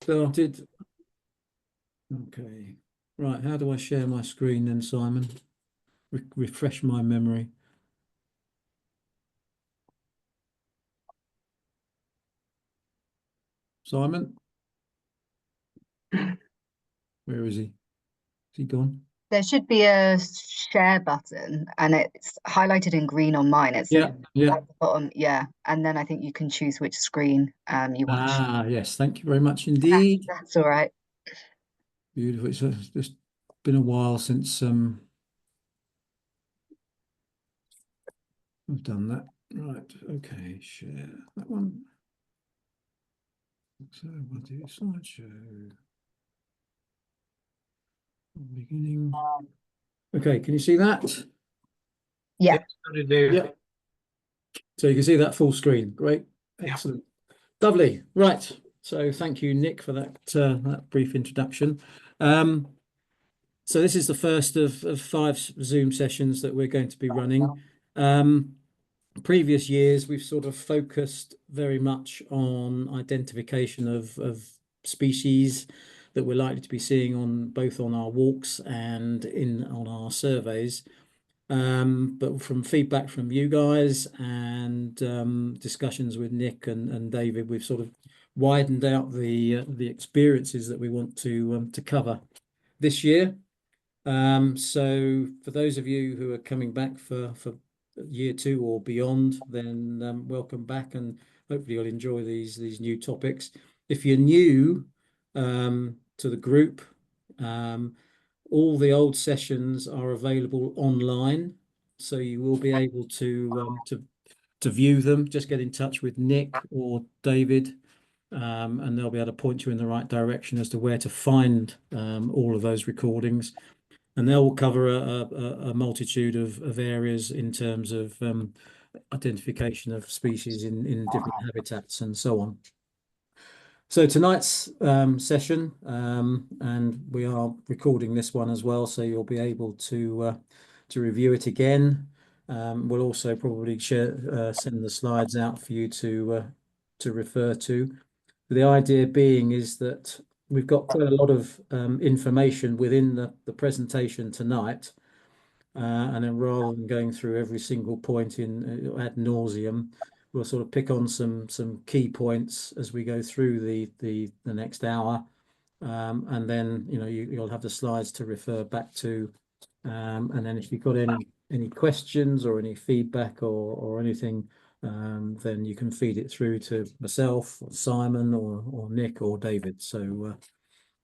Started. Okay. Right. How do I share my screen then, Simon? Refresh my memory. Simon, where is he? Is he gone? There should be a share button and it's highlighted in green on mine. It's Yeah. Yeah. at the bottom, yeah. And then I think you can choose which screen you want to share. Ah, yes. Thank you very much indeed. That's all right. Beautiful. It's just been a while since we've done that. Right. Okay. Share that one. So we'll do slideshow. Beginning. Okay. Can you see that? Yeah. Yes, I do. Yeah. So you can see that full screen. Great. Excellent. Lovely. Right. So thank you, Nick, for that brief introduction. So this is the first of 5 Zoom sessions that we're going to be running. Previous years, we've sort of focused very much on identification of species that we're likely to be seeing on both on our walks and on our surveys. But from feedback from you guys and discussions with Nick and David, we've sort of widened out the experiences that we want to cover this year. So for those of you who are coming back for year 2 or beyond, then welcome back, and hopefully you'll enjoy these new topics. If you're new to the group, all the old sessions are available online, so you will be able to view them. Just get in touch with Nick or David, and they'll be able to point you in the right direction as to where to find all of those recordings. And they'll cover a multitude of areas in terms of identification of species in different habitats and so on. So tonight's session, and we are recording this one as well, so you'll be able to review it again. We'll also probably send the slides out for you to refer to. The idea being is that we've got quite a lot of information within the presentation tonight, and then rather than going through every single point in ad nauseum, we'll sort of pick on some key points as we go through the next hour, and then you'll have the slides to refer back to, and then if you've got any questions or any feedback or anything, then you can feed it through to myself, or Simon, or Nick, or David. So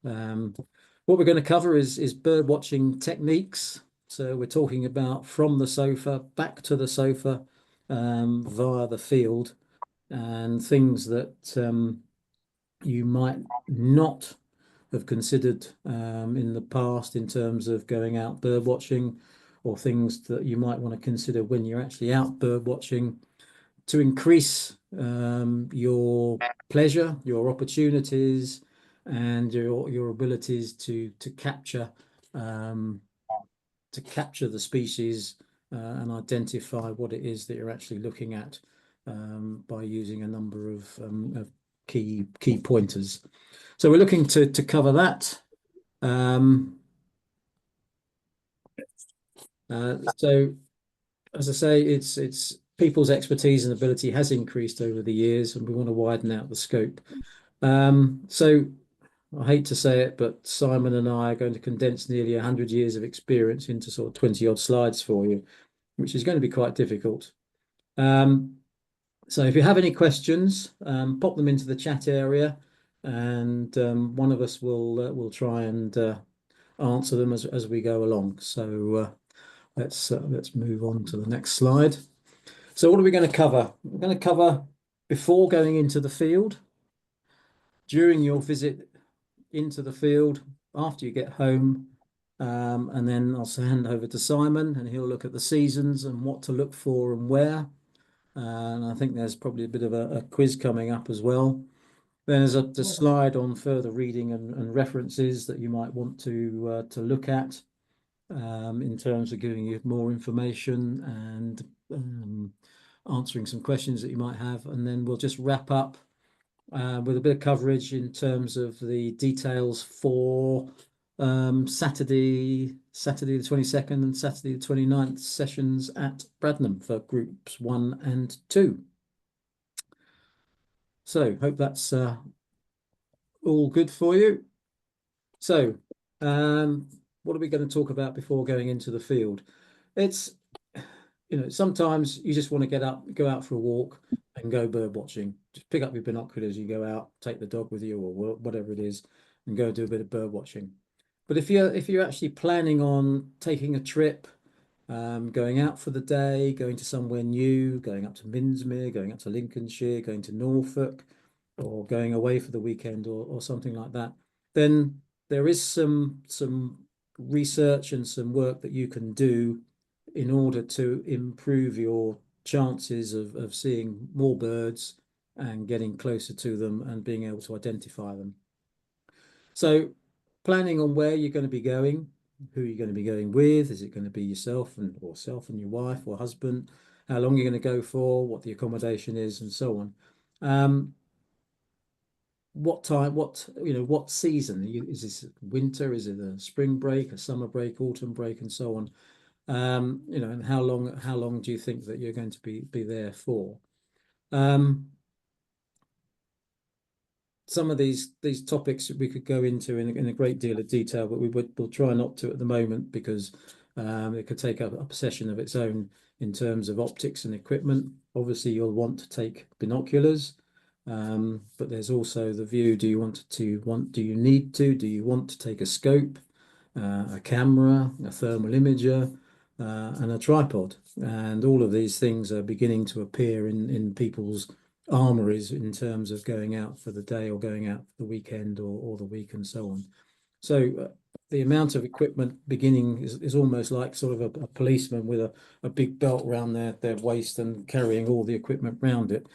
what we're going to cover is bird watching techniques. So we're talking about from the sofa back to the sofa via the field, and things that you might not have considered in the past in terms of going out bird watching, or things that you might want to consider when you're actually out bird watching to increase your pleasure, your opportunities, and your abilities to capture the species and identify what it is that you're actually looking at by using a number of key pointers. So we're looking to cover that. So as I say, it's people's expertise and ability has increased over the years, and we want to widen out the scope. So I hate to say it, but Simon and I are going to condense nearly 100 years of experience into sort of 20 odd slides for you, which is going to be quite difficult. So if you have any questions, pop them into the chat area, and one of us will try and answer them as we go along. So let's move on to the next slide. So what are we going to cover? We're going to cover before going into the field, during your visit into the field, after you get home, and then I'll hand over to Simon, and he'll look at the seasons and what to look for and where. And I think there's probably a bit of a quiz coming up as well. Then there's a slide on further reading and references that you might want to look at in terms of giving you more information and answering some questions that you might have. And then we'll just wrap up with a bit of coverage in terms of the details for Saturday the 22nd and Saturday the 29th sessions at Bradnam for groups 1 and 2. So hope that's all good for you. So what are we going to talk about before going into the field? It's, sometimes you just want to get up, go out for a walk and go bird watching. Just pick up your binoculars, you go out, take the dog with you or whatever it is, and go do a bit of bird watching. But if you're actually planning on taking a trip, going out for the day, going to somewhere new, going up to Minsmere, going up to Lincolnshire, going to Norfolk, or going away for the weekend or something like that, then there is some research and some work that you can do in order to improve your chances of seeing more birds and getting closer to them and being able to identify them. So planning on where you're going to be going, who you're going to be going with, is it going to be yourself and your wife or husband, how long you're going to go for, what the accommodation is, and so on. What time, what season? Is this winter? Is it a spring break, a summer break, autumn break, and so on? And how long do you think that you're going to be there for? Some of these topics we could go into in a great deal of detail, but we'll try not to at the moment because it could take up a session of its own in terms of optics and equipment. Obviously, you'll want to take binoculars, but there's also the view: do you need to? Do you want to take a scope, a camera, a thermal imager, and a tripod? And all of these things are beginning to appear in people's armories in terms of going out for the day or going out for the weekend or the week and so on. So the amount of equipment beginning is almost like sort of a policeman with a big belt around their waist and carrying all the equipment around it.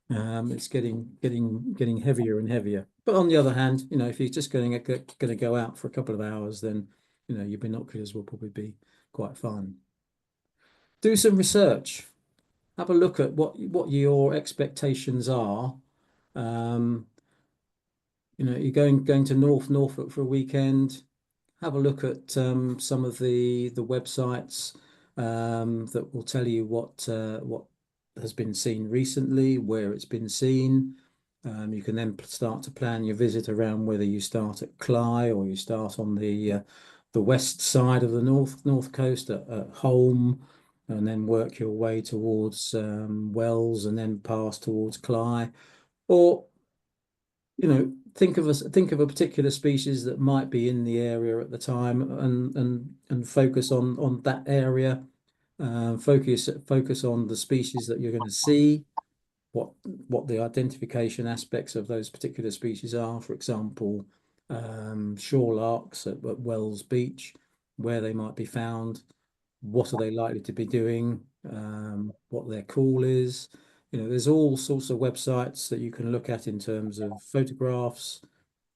It's getting heavier and heavier. But on the other hand, if you're just going to go out for a couple of hours, then your binoculars will probably be quite fine. Do some research. Have a look at what your expectations are. You're going to Norfolk for a weekend. Have a look at some of the websites that will tell you what has been seen recently, where it's been seen. You can then start to plan your visit around whether you start at Cly or you start on the west side of the north coast at Holme, and then work your way towards Wells and then pass towards Cly. Or think of a particular species that might be in the area at the time and focus on that area. Focus on the species that you're going to see, what the identification aspects of those particular species are. For example, shore larks at Wells Beach, where they might be found, what are they likely to be doing, what their call is. There's all sorts of websites that you can look at in terms of photographs,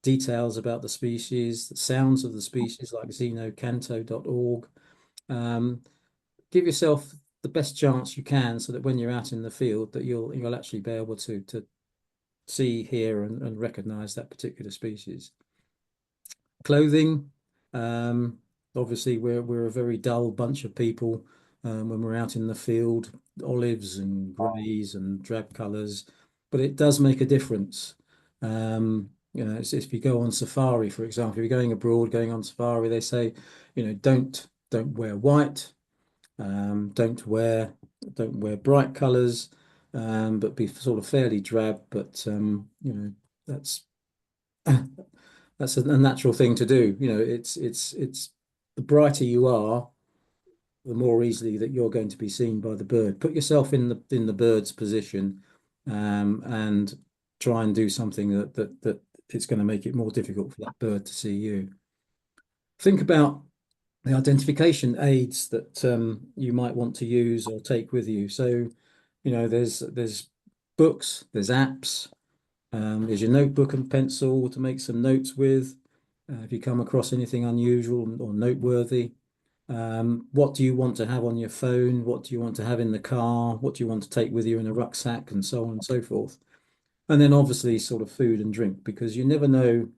details about the species, the sounds of the species, like xenocanto.org. Give yourself the best chance you can so that when you're out in the field that you'll actually be able to see, hear, and recognize that particular species. Clothing, obviously we're a very dull bunch of people when we're out in the field, olives and greys and drab colors, but it does make a difference. It's if you go on safari, for example, if you're going abroad, going on safari, they say, don't wear white, don't wear bright colors, but be sort of fairly drab. But that's that's a natural thing to do. It's the brighter you are, the more easily that you're going to be seen by the bird. Put yourself in the bird's position, and try and do something that it's going to make it more difficult for that bird to see you. Think about the identification aids that you might want to use or take with you. So, there's books, there's apps, there's your notebook and pencil to make some notes with. If you come across anything unusual or noteworthy, what do you want to have on your phone? What do you want to have in the car? What do you want to take with you in a rucksack, and so on and so forth. And then obviously sort of food and drink, because you never know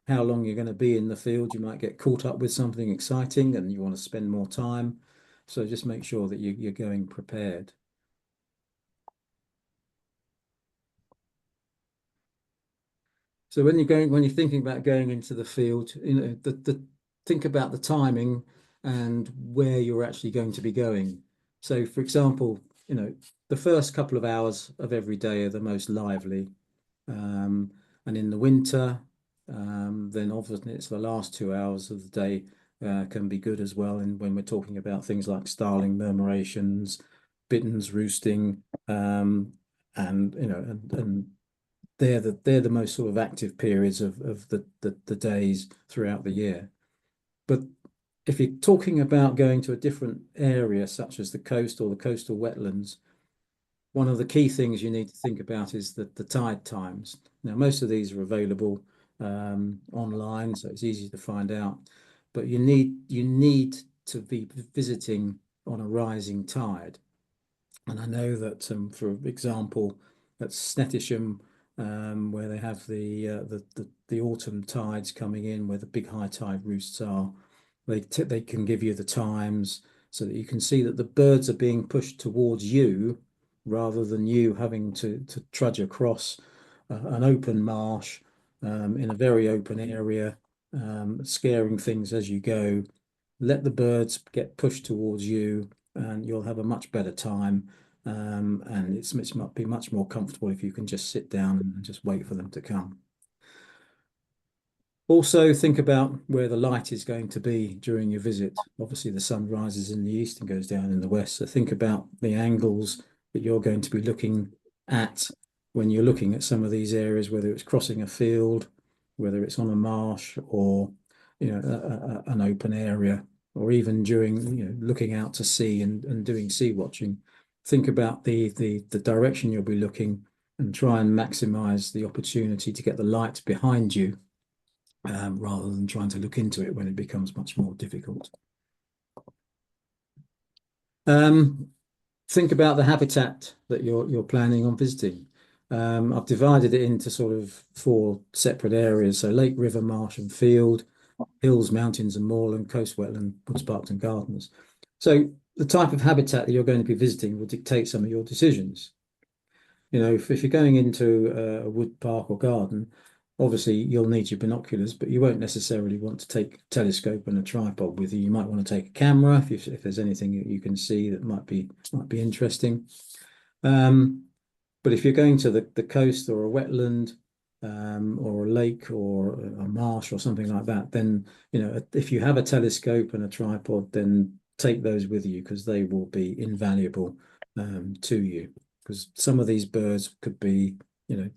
how long you're going to be in the field. You might get caught up with something exciting and you want to spend more time. So just make sure that you're going prepared. So when you're thinking about going into the field, think about the timing and where you're actually going to be going. So, for example, the first couple of hours of every day are the most lively, um, and in the winter, then obviously it's the last 2 hours of the day can be good as well. And when we're talking about things like starling murmurations, bitterns roosting, and they're the most sort of active periods of the days throughout the year. But if you're talking about going to a different area, such as the coast or the coastal wetlands, one of the key things you need to think about is the tide times. Now, most of these are available online, so it's easy to find out. But you need to be visiting on a rising tide. And I know that, for example, at Snettisham, where they have the autumn tides coming in, where the big high tide roosts are, they can give you the times so that you can see that the birds are being pushed towards you rather than you having to trudge across an open marsh in a very open area, scaring things as you go. Let the birds get pushed towards you, and you'll have a much better time. And it might be much more comfortable if you can just sit down and just wait for them to come. Also, think about where the light is going to be during your visit. Obviously, the sun rises in the east and goes down in the west. So think about the angles that you're going to be looking at when you're looking at some of these areas, whether it's crossing a field, whether it's on a marsh, or an open area, or even during looking out to sea and doing sea watching. Think about the direction you'll be looking and try and maximize the opportunity to get the light behind you, rather than trying to look into it when it becomes much more difficult. Think about the habitat that you're planning on visiting. I've divided it into sort of 4 separate areas: so lake, river, marsh, and field, hills, mountains, and moorland, coast, wetland, woods, parks, and gardens. So the type of habitat that you're going to be visiting will dictate some of your decisions. If you're going into a wood, park, or garden, obviously you'll need your binoculars, but you won't necessarily want to take a telescope and a tripod with you. You might want to take a camera if there's anything you can see that might be interesting. But if you're going to the coast or a wetland, or a lake or a marsh or something like that, then if you have a telescope and a tripod, then take those with you, because they will be invaluable to you. Because some of these birds could be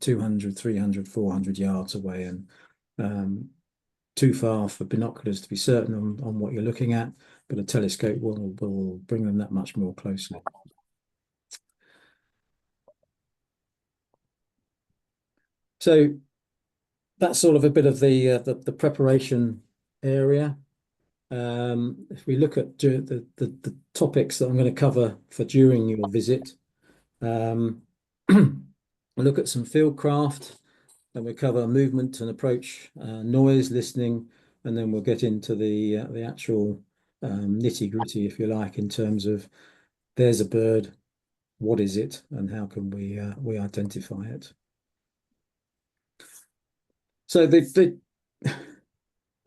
200, 300, 400 yards away, and too far for binoculars to be certain on what you're looking at, but a telescope will bring them that much more closely. So that's sort of a bit of the preparation area. If we look at the topics that I'm going to cover for during your visit, we'll look at some fieldcraft, then we cover movement and approach, noise, listening, and then we'll get into the actual nitty-gritty, if you like, in terms of there's a bird, what is it, and how can we identify it. So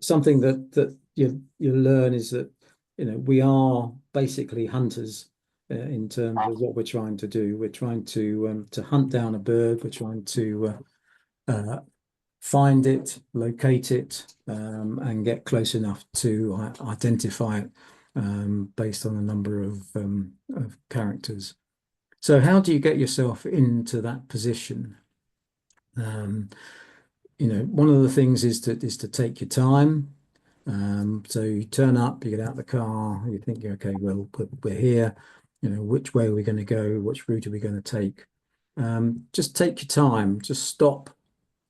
something that you learn is that we are basically hunters in terms of what we're trying to do. We're trying to hunt down a bird. We're trying to find it, locate it, and get close enough to identify it based on a number of characters. So how do you get yourself into that position? One of the things is to take your time. So you turn up, you get out the car, you think, okay, well, we're here. Which way are we going to go? Which route are we going to take? Just take your time. Just stop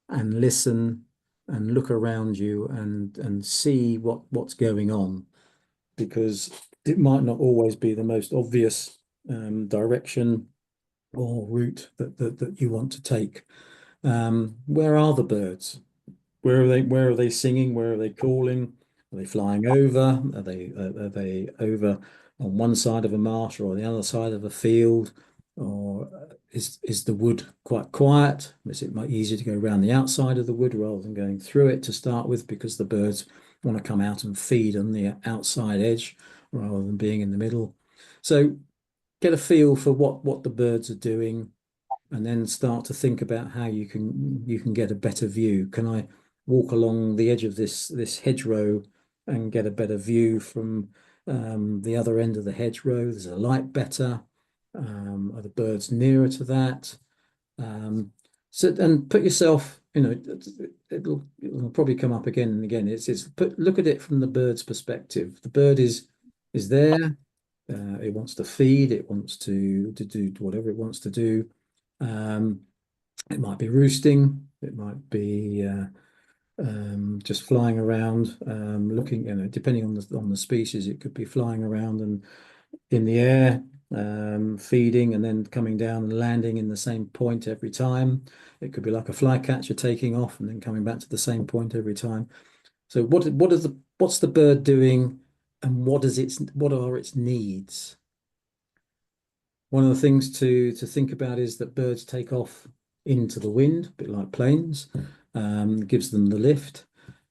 and listen and look around you and see what's going on, because it might not always be the most obvious direction or route that you want to take. Where are the birds? Where are they singing? Where are they calling? Are they flying over? Are they over on one side of a marsh or on the other side of a field? Or is the wood quite quiet? Is it much easier to go around the outside of the wood rather than going through it to start with, because the birds want to come out and feed on the outside edge rather than being in the middle? So get a feel for what the birds are doing, and then start to think about how you can get a better view. Can I walk along the edge of this hedgerow and get a better view from the other end of the hedgerow? There's a light better. Are the birds nearer to that? So, and put yourself, it'll probably come up again and again. Look at it from the bird's perspective. The bird is there. It wants to feed. It wants to do whatever it wants to do. Um, it might be roosting. It might be just flying around, looking. Depending on the species, it could be flying around and in the air, feeding, and then coming down and landing in the same point every time. It could be like a flycatcher taking off and then coming back to the same point every time. So what's the bird doing, and what are its needs? One of the things to think about is that birds take off into the wind, a bit like planes, gives them the lift.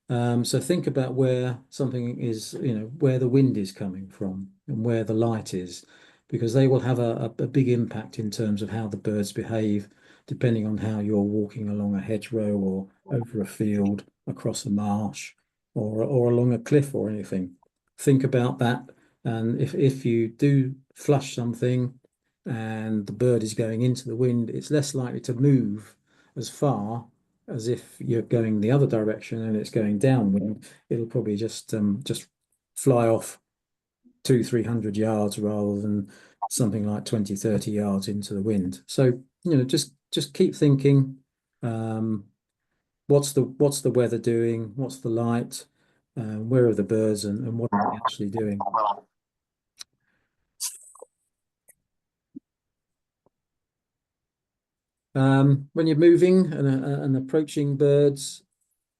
So think about where something is, where the wind is coming from and where the light is, because they will have a big impact in terms of how the birds behave, depending on how you're walking along a hedgerow or over a field, across a marsh, or along a cliff or anything. Think about that. And if you do flush something and the bird is going into the wind, it's less likely to move as far as if you're going the other direction and it's going downwind. It'll probably just fly off 200-300 yards rather than something like 20-30 yards into the wind. So just keep thinking, what's the weather doing? What's the light? Where are the birds, and what are they actually doing? When you're moving and approaching birds,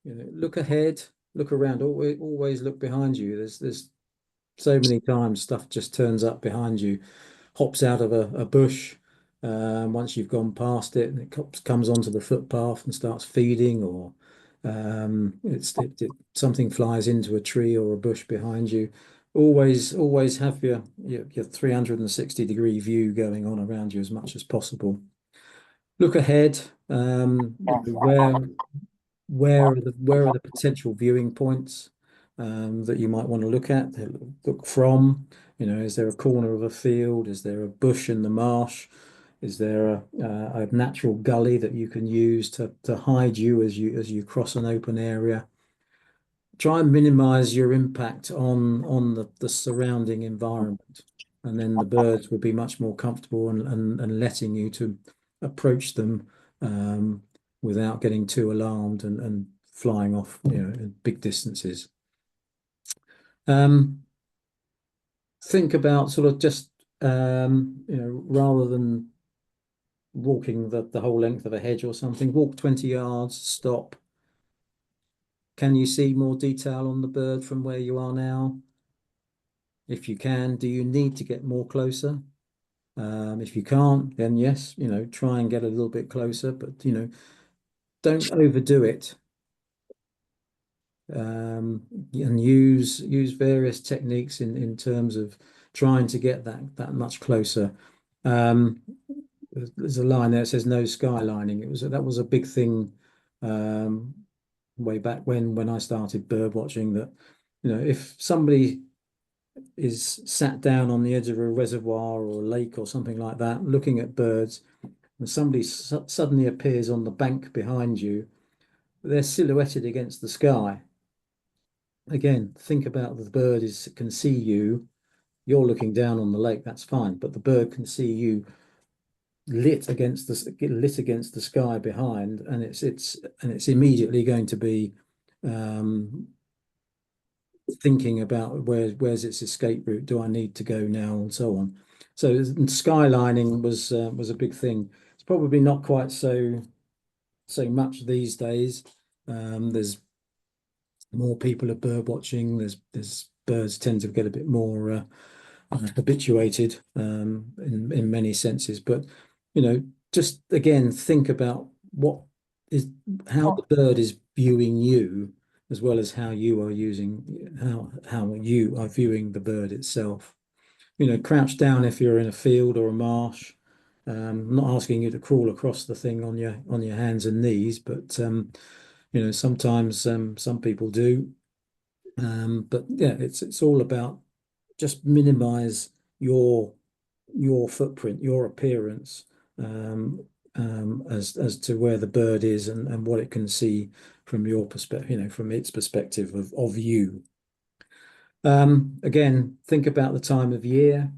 look ahead, look around, always look behind you. There's so many times stuff just turns up behind you, hops out of a bush once you've gone past it, and it comes onto the footpath and starts feeding, or something flies into a tree or a bush behind you. Always have your 360-degree view going on around you as much as possible. Look ahead. Where are the potential viewing points that you might want to look at, look from? Is there a corner of a field? Is there a bush in the marsh? Is there a natural gully that you can use to hide you as you cross an open area? Try and minimize your impact on the surrounding environment, and then the birds will be much more comfortable and letting you to approach them without getting too alarmed and flying off, in big distances. Think about sort of just rather than walking the whole length of a hedge or something, walk 20 yards, stop. Can you see more detail on the bird from where you are now? If you can, do you need to get more closer? If you can't, then yes, try and get a little bit closer, but don't overdo it. And use various techniques in terms of trying to get that much closer. There's a line there that says no skylining. That was a big thing um, way back when I started bird watching, that if somebody is sat down on the edge of a reservoir or a lake or something like that looking at birds, and somebody suddenly appears on the bank behind you, they're silhouetted against the sky. Again, think about the bird can see you. You're looking down on the lake, that's fine, but the bird can see you lit against the sky behind, and it's immediately going to be um, thinking about where's its escape route, do I need to go now, and so on. So skylining was a big thing. It's probably not quite so so much these days. There's more people are bird watching. There's birds tend to get a bit more habituated in many senses. But just again, think about what is how the bird is viewing you, as well as how you are using how you are viewing the bird itself. Crouch down if you're in a field or a marsh. I'm not asking you to crawl across the thing on your hands and knees, but sometimes some people do. But yeah, it's all about just minimize your footprint, your appearance, um, as to where the bird is and what it can see from your perspective, from its perspective of you. Again, think about the time of year,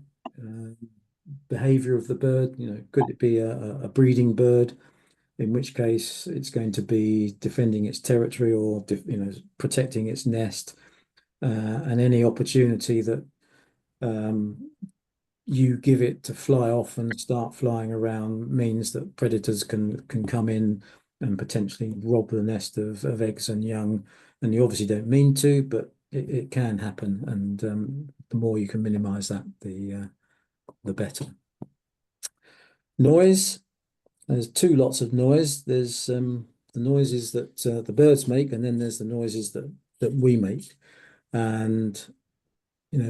behavior of the bird. Could it be a breeding bird? In which case, it's going to be defending its territory or protecting its nest, and any opportunity that um, you give it to fly off and start flying around means that predators can come in and potentially rob the nest of eggs and young. And you obviously don't mean to, but it can happen. And the more you can minimize that, the better. Noise. There's two lots of noise. There's the noises that the birds make, and then there's the noises that we make. And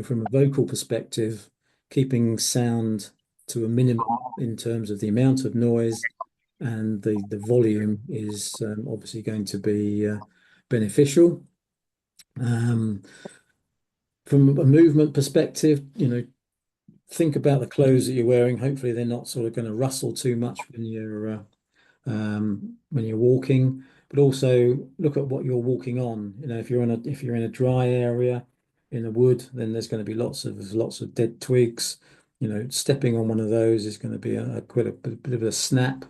from a vocal perspective, keeping sound to a minimum in terms of the amount of noise and the volume is obviously going to be beneficial. From a movement perspective, think about the clothes that you're wearing. Hopefully, they're not sort of going to rustle too much when you're walking, but also look at what you're walking on. If you're in a dry area in a wood, then there's going to be lots of dead twigs. Stepping on one of those is going to be quite a bit of a snap,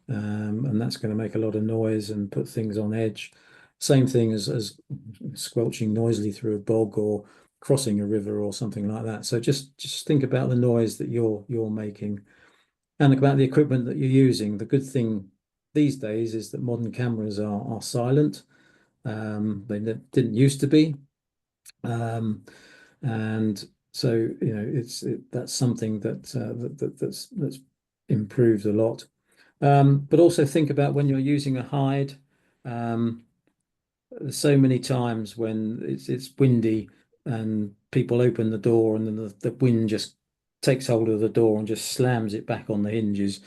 and that's going to make a lot of noise and put things on edge. Same thing as squelching noisily through a bog or crossing a river or something like that. So just think about the noise that you're making and about the equipment that you're using. The good thing these days is that modern cameras are silent. They didn't used to be. And so that's something that's improved a lot. But also think about when you're using a hide. There's so many times when it's windy and people open the door and then the wind just takes hold of the door and just slams it back on the hinges.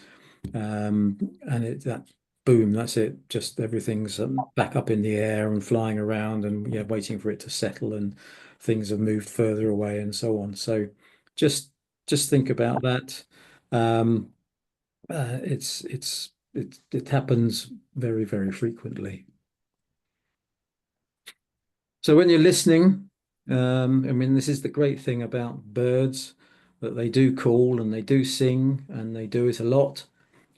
And that boom, that's it. Just everything's back up in the air and flying around and waiting for it to settle, and things have moved further away and so on. So just think about that. Um, it happens very, very frequently. So when you're listening, I mean, this is the great thing about birds, that they do call and they do sing and they do it a lot.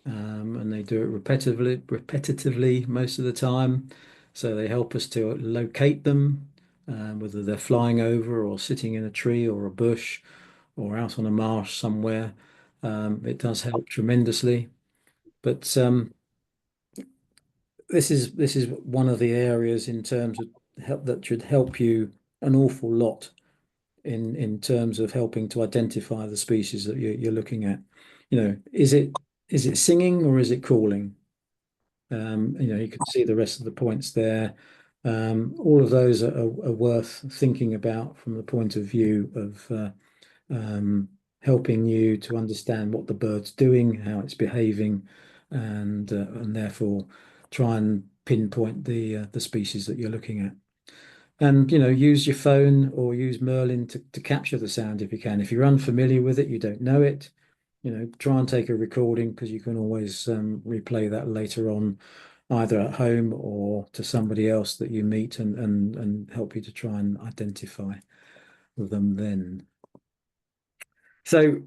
And they do it repetitively most of the time. So they help us to locate them, whether they're flying over or sitting in a tree or a bush or out on a marsh somewhere. It does help tremendously. But this is one of the areas in terms of help that should help you an awful lot in terms of helping to identify the species that you're looking at. Is it singing or is it calling? You can see the rest of the points there. All of those are worth thinking about from the point of view of helping you to understand what the bird's doing, how it's behaving, and therefore try and pinpoint the species that you're looking at. And use your phone or use Merlin to capture the sound if you can. If you're unfamiliar with it, you don't know it, try and take a recording, because you can always replay that later on, either at home or to somebody else that you meet, and help you to try and identify them then. So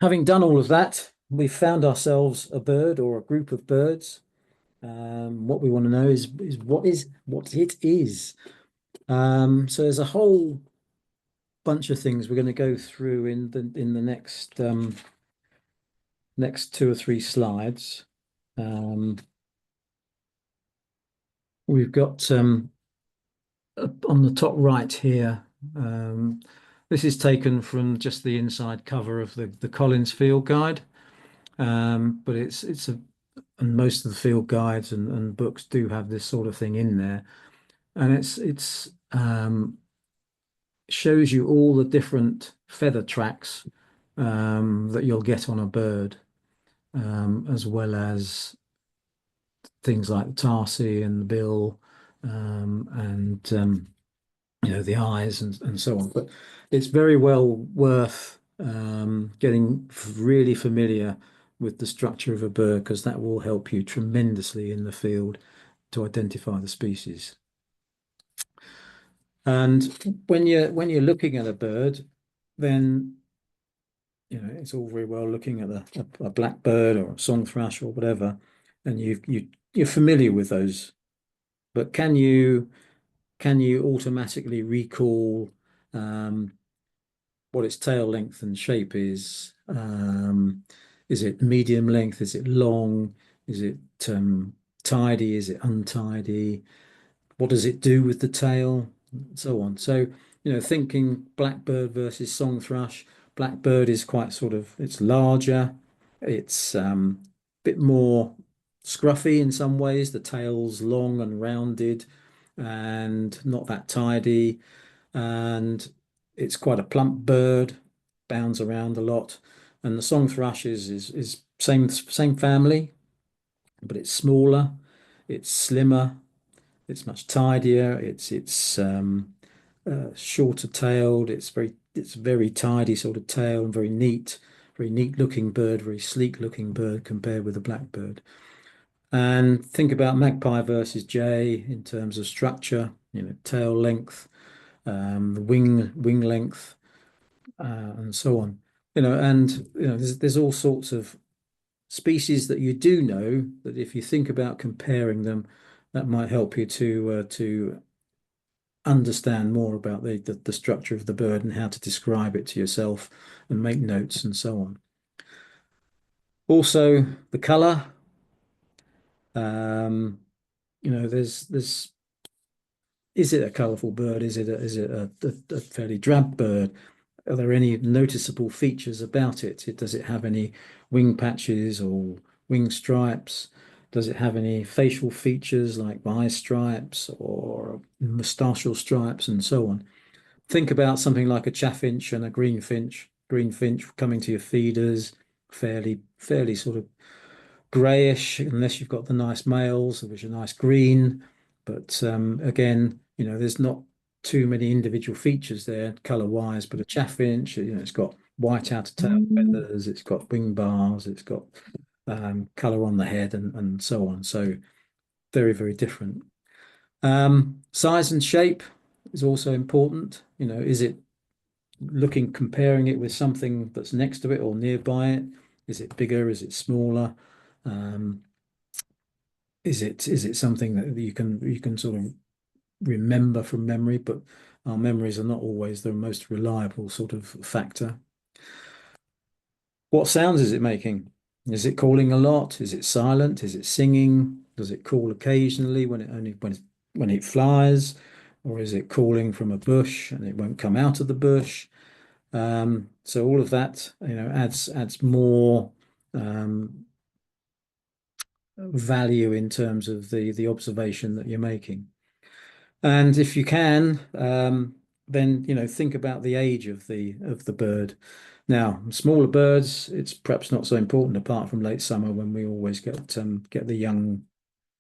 having done all of that, we've found ourselves a bird or a group of birds. What we want to know is what it is. So there's a whole bunch of things we're going to go through in the next 2 or 3 slides. Um, we've got up on the top right here. Um, this is taken from just the inside cover of the Collins Field Guide, but it's a and most of the field guides and books do have this sort of thing in there, and it's shows you all the different feather tracks that you'll get on a bird, as well as things like the tarsi and the bill, and the eyes and so on. But it's very well worth getting really familiar with the structure of a bird, because that will help you tremendously in the field to identify the species. And when you're looking at a bird, then it's all very well looking at a blackbird or a song thrush or whatever, and you're familiar with those. But can you automatically recall um, what its tail length and shape is? Is it medium length? Is it long? Is it tidy? Is it untidy? What does it do with the tail? And so on. So, thinking blackbird versus song thrush, blackbird is quite sort of, it's larger, it's a bit more scruffy in some ways. The tail's long and rounded and not that tidy, and it's quite a plump bird, bounds around a lot. And the song thrush is same family, but it's smaller, it's slimmer, it's much tidier. It's shorter tailed. It's very tidy sort of tail, and very neat looking bird, very sleek looking bird compared with a blackbird. And think about magpie versus jay in terms of structure, tail length, the wing length, and so on. There's all sorts of species that you do know that if you think about comparing them, that might help you to understand more about the structure of the bird and how to describe it to yourself and make notes and so on. Also, the color. Um, there's is it a colorful bird? Is it a fairly drab bird? Are there any noticeable features about it? Does it have any wing patches or wing stripes? Does it have any facial features like eye stripes or moustachial stripes and so on? Think about something like a chaffinch and a greenfinch. Greenfinch coming to your feeders, fairly sort of grayish, unless you've got the nice males, which are nice green. But again, there's not too many individual features there color-wise. But a chaffinch, it's got white outer tail feathers, it's got wing bars, it's got color on the head, and so on. So very, very different. Size and shape is also important. Is it comparing it with something that's next to it or nearby it? Is it bigger? Is it smaller? Um, is it something that you can sort of remember from memory? But our memories are not always the most reliable sort of factor. What sounds is it making? Is it calling a lot? Is it silent? Is it singing? Does it call occasionally when it flies? Or is it calling from a bush and it won't come out of the bush? So all of that, adds more value in terms of the observation that you're making. And if you can, then think about the age of the bird. Now, smaller birds, it's perhaps not so important apart from late summer when we always get the young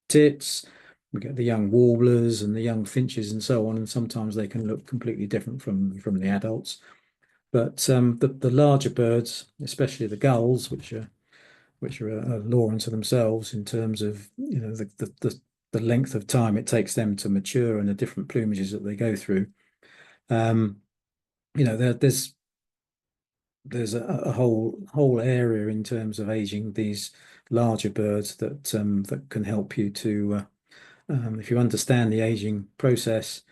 tits, we get the young warblers and the young finches and so on, and sometimes they can look completely different from the adults. But the larger birds, especially the gulls, which are a law unto themselves in terms of the length of time it takes them to mature and the different plumages that they go through. There's a whole area in terms of aging these larger birds that can help you to, if you understand the aging process,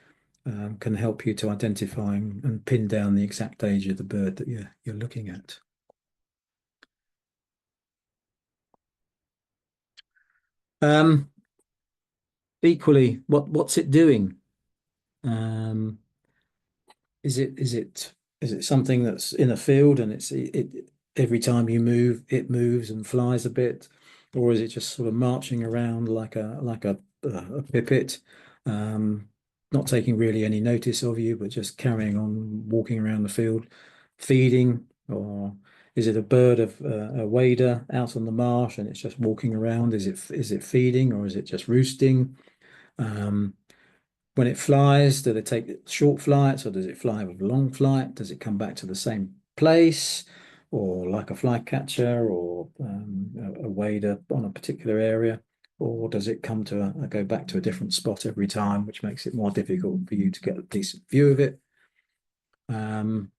can help you to identify and pin down the exact age of the bird that you're looking at. Um, Equally, what's it doing? Um, is it something that's in a field and it every time you move, it moves and flies a bit, or is it just sort of marching around like a pipit, um, not taking really any notice of you, but just carrying on walking around the field, feeding, or is it a bird of a wader out on the marsh and it's just walking around? Is it feeding or is it just roosting? Um, when it flies, do they take short flights or does it fly with a long flight? Does it come back to the same place or like a flycatcher or a wader on a particular area? Or does it come to go back to a different spot every time, which makes it more difficult for you to get a decent view of it? Um,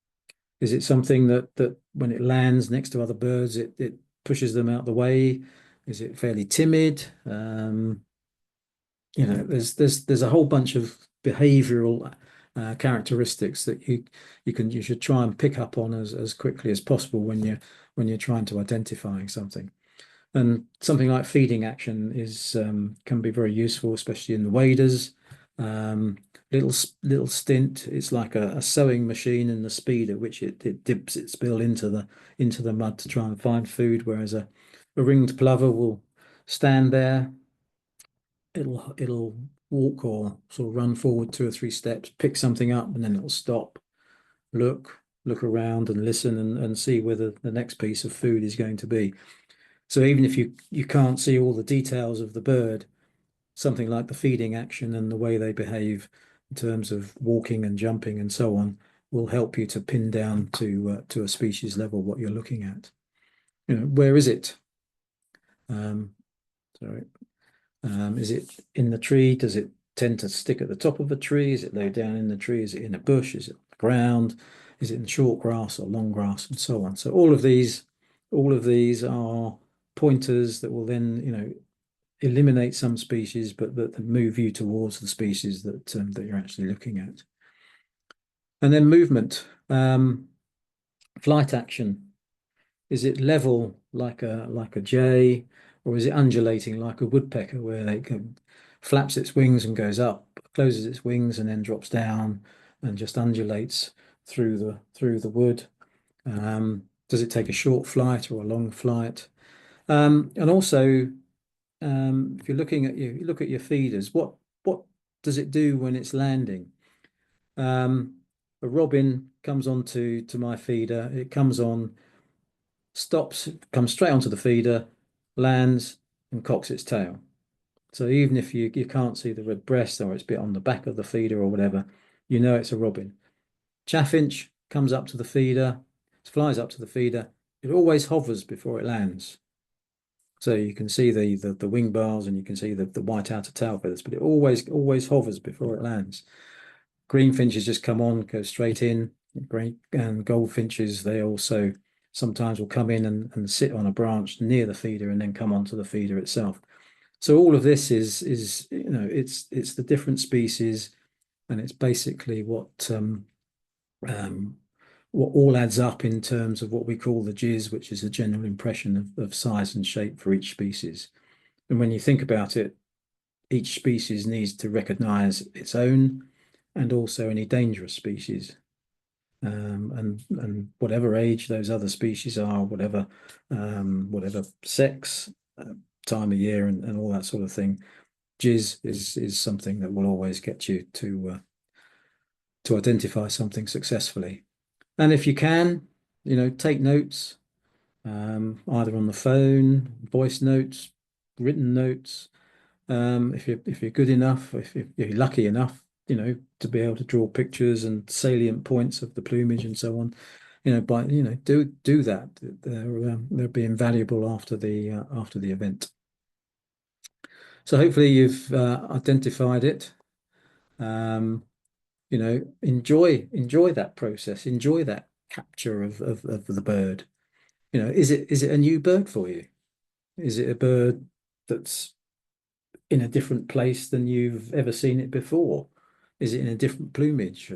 is it something that when it lands next to other birds, it pushes them out the way? Is it fairly timid? There's a whole bunch of behavioral characteristics that you should try and pick up on as quickly as possible when you're trying to identifying something. And something like feeding action is can be very useful, especially in the waders. Um, little stint. It's like a sewing machine, and the speed at which it dips its bill into the mud to try and find food, whereas a ringed plover will stand there. It'll walk or sort of run forward 2 or 3 steps, pick something up, and then it'll stop, look around and listen and see whether the next piece of food is going to be. So even if you can't see all the details of the bird, something like the feeding action and the way they behave in terms of walking and jumping and so on will help you to pin down to a species level what you're looking at. Where is it? Um, sorry. Is it in the tree? Does it tend to stick at the top of a tree? Is it low down in the tree? Is it in a bush? Is it on the ground? Is it in short grass or long grass and so on? So all of these are pointers that will then, eliminate some species, but that move you towards the species that you're actually looking at. And then movement, flight action. Is it level like a jay, or is it undulating like a woodpecker, where flaps its wings and goes up, closes its wings and then drops down and just undulates through the wood? Does it take a short flight or a long flight? And also, if you look at your feeders, what does it do when it's landing? Um, a robin comes onto my feeder. It comes on, stops, comes straight onto the feeder, lands, and cocks its tail. So even if you can't see the red breast or it's a bit on the back of the feeder or whatever, you know it's a robin. Chaffinch comes up to the feeder, flies up to the feeder. It always hovers before it lands. So you can see the wing bars and you can see the white outer tail feathers, but it always hovers before it lands. Greenfinches just come on, go straight in. Great, and goldfinches, they also sometimes will come in and sit on a branch near the feeder and then come onto the feeder itself. So all of this is it's the different species, and it's basically um, what all adds up in terms of what we call the GIS, which is a general impression of size and shape for each species. And when you think about it, each species needs to recognize its own and also any dangerous species. And whatever age those other species are, whatever sex, time of year, and all that sort of thing, GIS is something that will always get you to identify something successfully. And if you can, take notes, either on the phone, voice notes, written notes. If you're good enough, if you're lucky enough, to be able to draw pictures and salient points of the plumage and so on, do that. They're being valuable after the event. So hopefully you've identified it. Um, enjoy that process, enjoy that capture of the bird. Is it a new bird for you? Is it a bird that's in a different place than you've ever seen it before? Is it in a different plumage?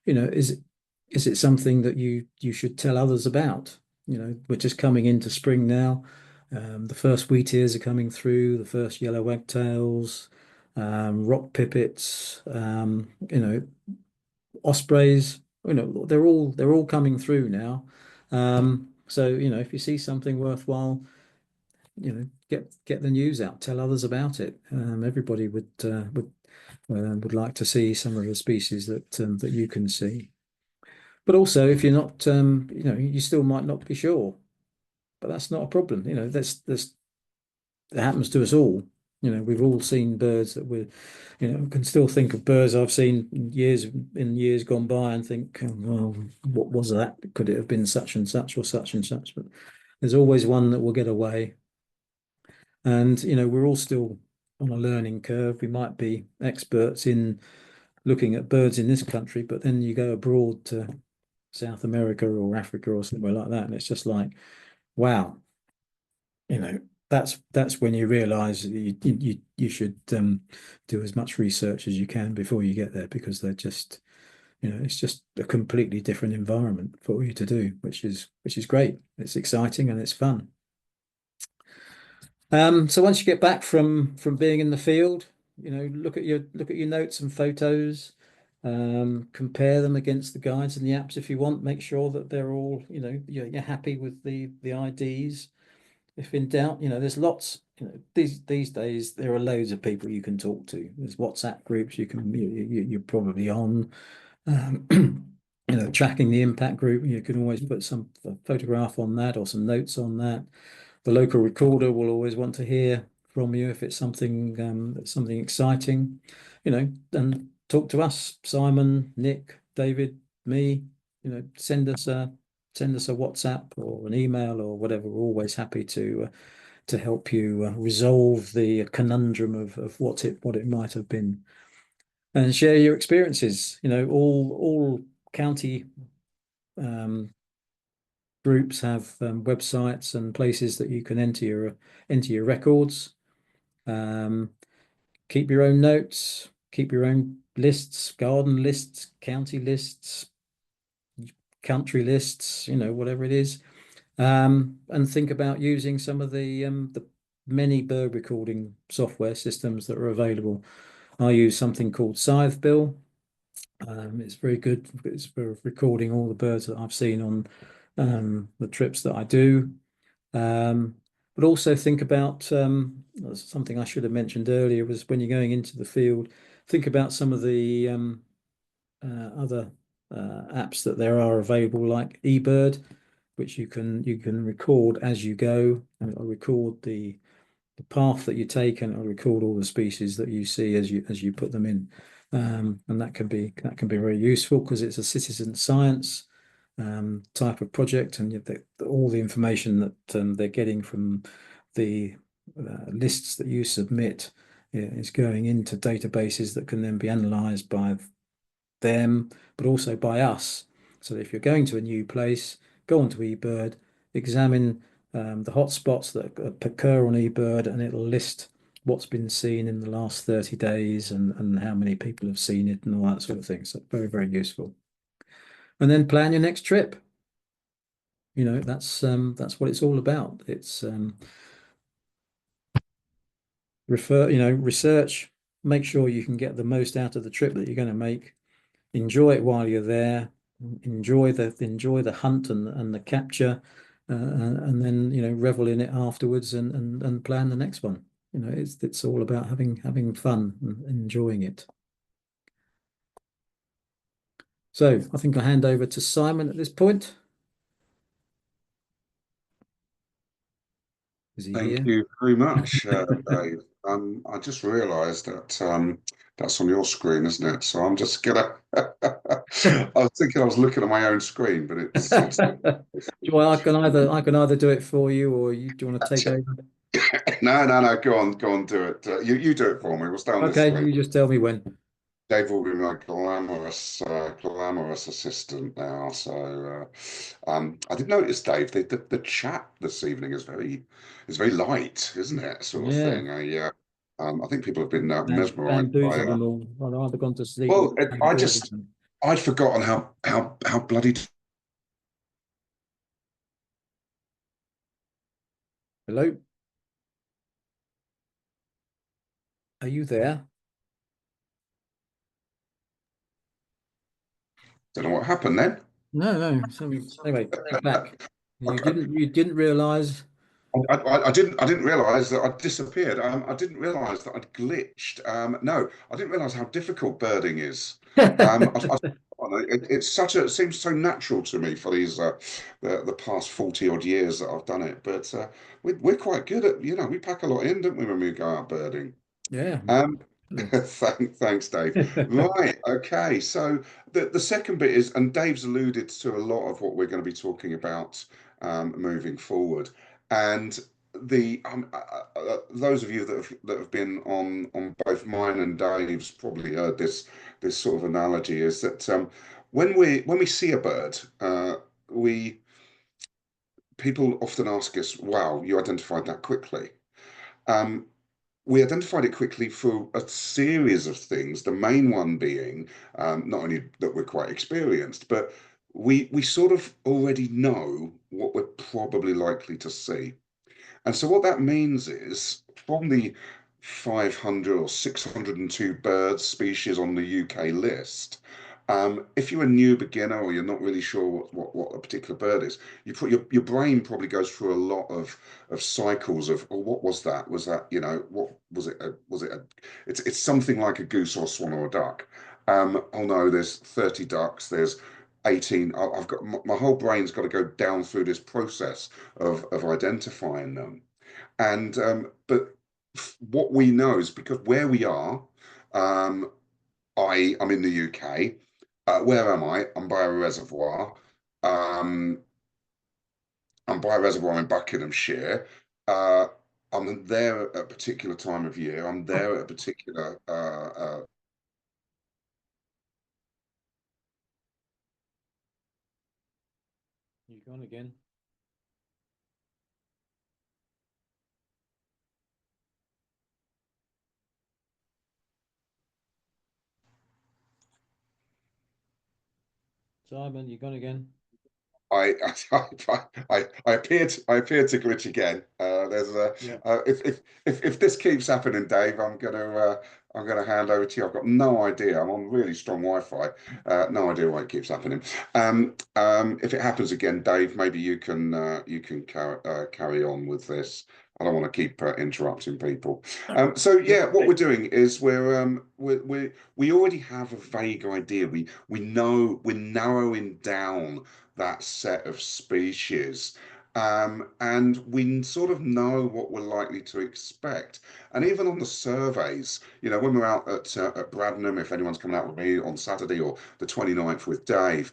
Is it something that you should tell others about? We're just coming into spring now. The first wheatears are coming through, the first yellow wagtails, rock pipits, ospreys. They're all coming through now. So if you see something worthwhile, get the news out, tell others about it. Everybody would like to see some of the species that you can see. But also, if you're not, you still might not be sure. But that's not a problem. That happens to us all. We've all seen birds that can still think of birds I've seen in years gone by and think, oh, well, what was that? Could it have been such and such or such and such? But there's always one that will get away. And, we're all still on a learning curve. We might be experts in looking at birds in this country, but then you go abroad to South America or Africa or somewhere like that, and it's just like, wow, you know, that's when you realize you should do as much research as you can before you get there, because they're just, it's just a completely different environment for you to do, which is great. It's exciting and it's fun. So once you get back from being in the field, look at your notes and photos, compare them against the guides and the apps if you want. Make sure that they're all, you're happy with the IDs. If in doubt, there's lots. These days there are loads of people you can talk to. There's WhatsApp groups you're probably on. Tracking the impact group, you can always put some photograph on that or some notes on that. The local recorder will always want to hear from you if it's something exciting, and talk to us, Simon, Nick, David, me. Send us a WhatsApp or an email or whatever. We're always happy to help you resolve the conundrum of what it might have been, and share your experiences. All county groups have websites and places that you can enter your records. Keep your own notes, keep your own lists, garden lists, county lists, country lists, whatever it is. And think about using some of the many bird recording software systems that are available. I use something called Scythebill. It's very good. It's for recording all the birds that I've seen on the trips that I do. But also think about something I should have mentioned earlier, was when you're going into the field, think about some of the other apps that there are available, like eBird, which you can record as you go, and it'll record the path that you take, and it'll record all the species that you see as you put them in. And that can be very useful because it's a citizen science type of project, and all the information that they're getting from the lists that you submit is going into databases that can then be analysed by them, but also by us. So if you're going to a new place, go onto eBird, examine the hotspots that occur on eBird, and it'll list what's been seen in the last 30 days and how many people have seen it and all that sort of thing. So very, very useful. And then plan your next trip. That's what it's all about. It's research, make sure you can get the most out of the trip that you're going to make. Enjoy it while you're there. Enjoy the hunt and the capture, and then revel in it afterwards and plan the next one. It's all about having fun and enjoying it. So I think I'll hand over to Simon at this point. Is he Thank here? you very much, Dave. I just realised that that's on your screen, isn't it? So I'm just gonna. I was thinking I was looking at my own screen, but it's Well, I can either do it for you, or do you want to take over? no. Go on, do it. You do it for me. We'll stay on this Okay, screen. you just tell me when. Dave will be my glamorous assistant now. So I did notice, Dave, the chat this evening is very light, isn't it? Sort of Yeah, thing. I think people have been mesmerised by. bamboozled them all. I've either gone to sleep or Well, bamboozled them. I'd forgotten how bloody Hello? Are you there? Don't know what happened then. No. Anyway, you're back. You didn't realise. I didn't realise that I'd disappeared. I didn't realise that I'd glitched. No, I didn't realise how difficult birding is. It seems so natural to me for these the past 40 odd years that I've done it. But we're quite good at, we pack a lot in, don't we, when we go out birding? Yeah. Um, thanks, Dave. Right, okay. So the second bit is, and Dave's alluded to a lot of what we're going to be talking about moving forward. And the those of you that have been on both mine and Dave's probably heard this sort of analogy is that when we see a bird, we people often ask us, "Wow, you identified that quickly." Um, we identified it quickly for a series of things. The main one being not only that we're quite experienced, but we sort of already know what we're probably likely to see. And so what that means is from the 500 or 602 bird species on the UK list, if you're a new beginner or you're not really sure what a particular bird is, your brain probably goes through a lot of cycles of, oh, what was that? Was that, what was it? It's something like a goose or a swan or a duck. Oh no, there's 30 ducks, there's 18. I've got my whole brain's got to go down through this process of identifying them. And but what we know is because where we are, I'm in the UK. Where am I? I'm by a reservoir. Um, I'm by a reservoir in Buckinghamshire. Uh, I'm there at a particular time of year. I'm there at a particular. You gone again? Simon, you gone again? I I appear to glitch again. There's a Yeah. if this keeps happening, Dave, I'm gonna hand over to you. I've got no idea. I'm on really strong Wi-Fi. No idea why it keeps happening. If it happens again, Dave, maybe you can carry on with this. I don't want to keep interrupting people. So yeah, what we're doing is we already have a vague idea. We know we're narrowing down that set of species. And we sort of know what we're likely to expect. And even on the surveys, when we're out at Bradnam, if anyone's coming out with me on Saturday or the 29th with Dave,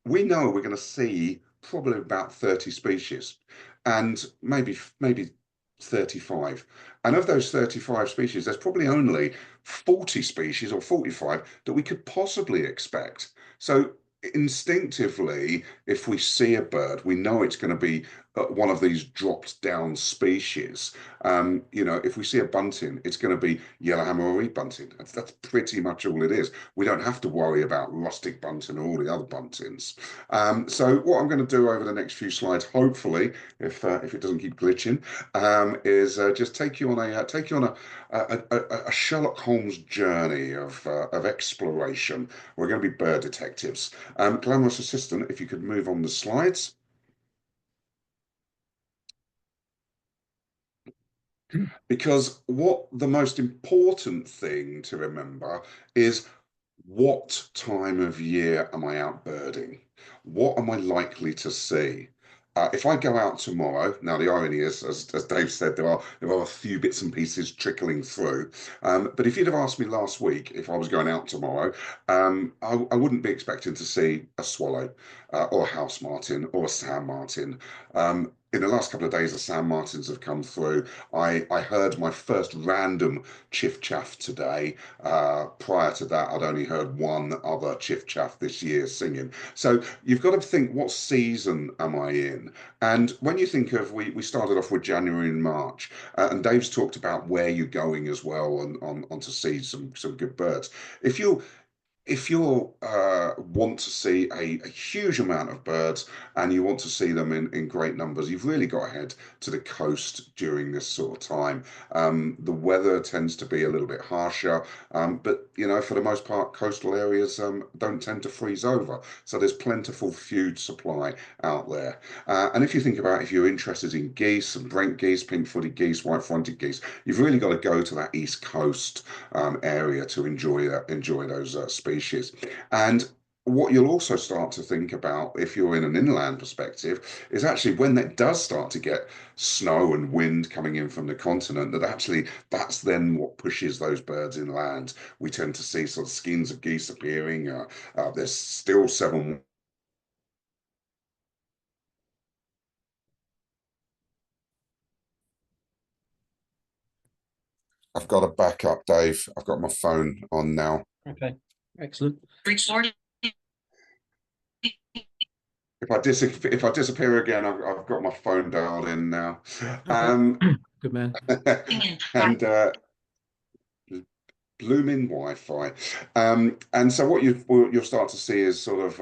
we know we're going to see probably about 30 species and maybe 35. And of those 35 species, there's probably only 40 species or 45 that we could possibly expect. So instinctively, if we see a bird, we know it's going to be one of these dropped down species. If we see a bunting, it's going to be yellowhammer or reed bunting. That's pretty much all it is. We don't have to worry about rustic bunting or all the other buntings. So what I'm going to do over the next few slides, hopefully, if it doesn't keep glitching, is just take you on a Sherlock Holmes journey of exploration. We're going to be bird detectives. Glamorous assistant, if you could move on the slides. Because what the most important thing to remember is, what time of year am I out birding? What am I likely to see? If I go out tomorrow, now the irony is, as Dave said, there are a few bits and pieces trickling through. But if you'd have asked me last week if I was going out tomorrow, I wouldn't be expecting to see a swallow or a house martin or a sand martin. In the last couple of days, the sand martins have come through. I heard my first random chiff chaff today. Prior to that, I'd only heard one other chiff chaff this year singing. So you've got to think, what season am I in? And when you think of, we started off with January and March, and Dave's talked about where you're going as well on to see some good birds. if you want to see a huge amount of birds and you want to see them in great numbers, you've really got to head to the coast during this sort of time. The weather tends to be a little bit harsher, but you know, for the most part, coastal areas don't tend to freeze over. So there's plentiful food supply out there. And if you think about if you're interested in geese and Brent geese, pink-footed geese, white-fronted geese, you've really got to go to that east coast area to enjoy those species. And what you'll also start to think about if you're in an inland perspective is actually when that does start to get snow and wind coming in from the continent, that actually that's then what pushes those birds inland. We tend to see sort of skins of geese appearing. There's still seven. I've got a backup, Dave. I've got my phone on now. Okay, excellent. If I disappear again, I've got my phone dialed in now. Okay. Good man. And blooming Wi-Fi. And so what you'll start to see is sort of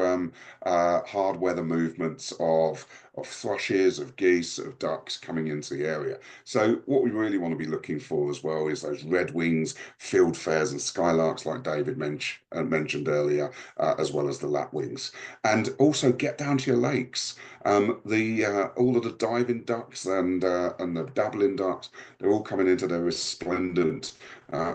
hard weather movements of thrushes, of geese, of ducks coming into the area. So what we really want to be looking for as well is those redwings, fieldfares, and skylarks, like David mentioned earlier, as well as the lapwings. And also get down to your lakes. The all of the diving ducks and the dabbling ducks, they're all coming into their resplendent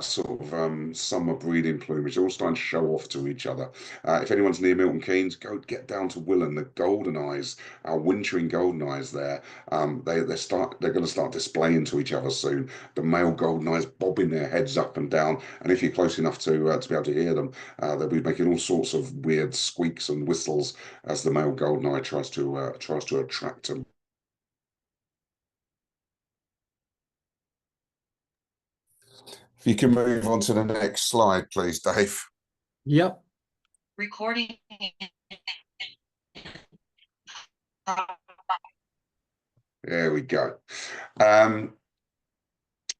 sort of summer breeding plumage, all starting to show off to each other. If anyone's near Milton Keynes, go get down to Willen. The golden eyes, our wintering golden eyes there, they're going to start displaying to each other soon. The male golden eyes bobbing their heads up and down, and if you're close enough to be able to hear them, they'll be making all sorts of weird squeaks and whistles as the male golden eye tries to attract them. If you can move on to the next slide, please, Dave. Yep. Recording. There we go.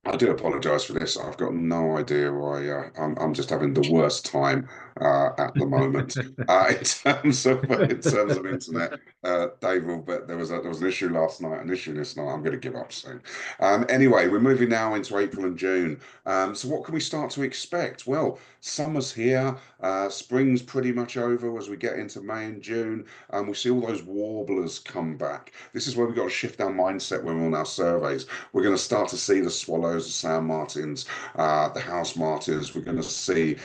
I do apologise for this. I've got no idea why. I'm just having the worst time at the moment in terms of internet. Dave will bet there was an issue last night, an issue this night. I'm going to give up soon. Anyway, we're moving now into April and June. So what can we start to expect? Well, summer's here. Spring's pretty much over as we get into May and June. We see all those warblers come back. This is where we've got to shift our mindset when we're on our surveys. We're going to start to see the swallows, the sand martins, the house martins. We're going to see